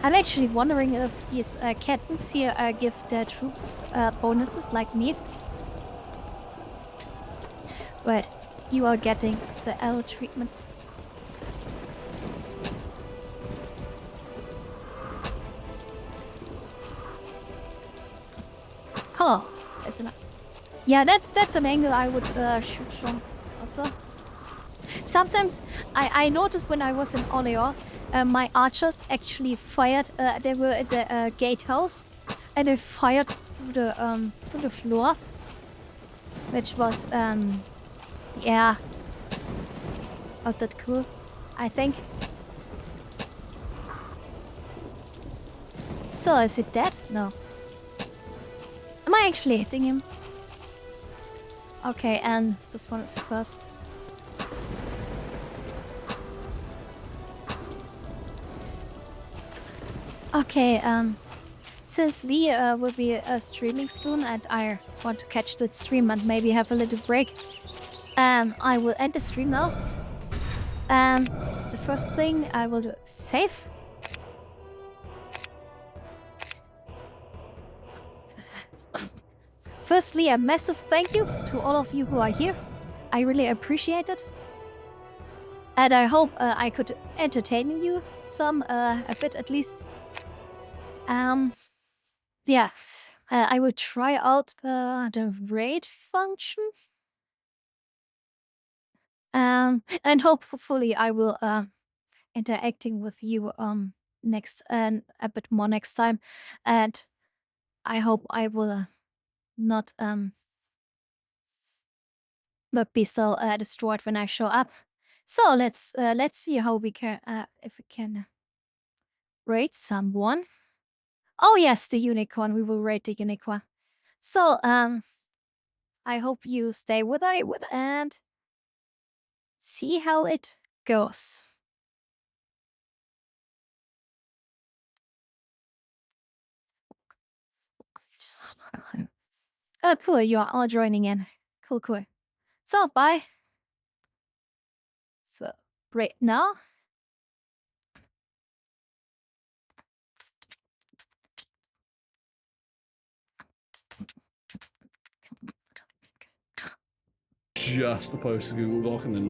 I'm actually wondering if these captains here give their troops bonuses like me. But you are getting the L treatment. Oh, that's enough. Yeah, that's an angle I would shoot from also. Sometimes I noticed when I was in Orleans, my archers actually fired. They were at the gatehouse, and they fired through the floor, which was yeah, not that cool, I think. So is it dead? No. Am I actually hitting him? Okay, and this one is first. Okay, since Lee will be streaming soon and I want to catch that stream and maybe have a little break, I will end the stream now. The first thing I will do is save. Firstly, a massive thank you to all of you who are here. I really appreciate it. And I hope I could entertain you some, a bit at least. Yeah, I will try out the raid function. And hopefully I will interacting with you next a bit more next time. And I hope I will not be so destroyed when I show up. So let's see how we can if we can raid someone. Oh yes, the unicorn. We will raid the unicorn. So I hope you stay with us and see how it goes. Oh, cool. You are all joining in. Cool. So bye. So right now. Just the post to Google Doc and then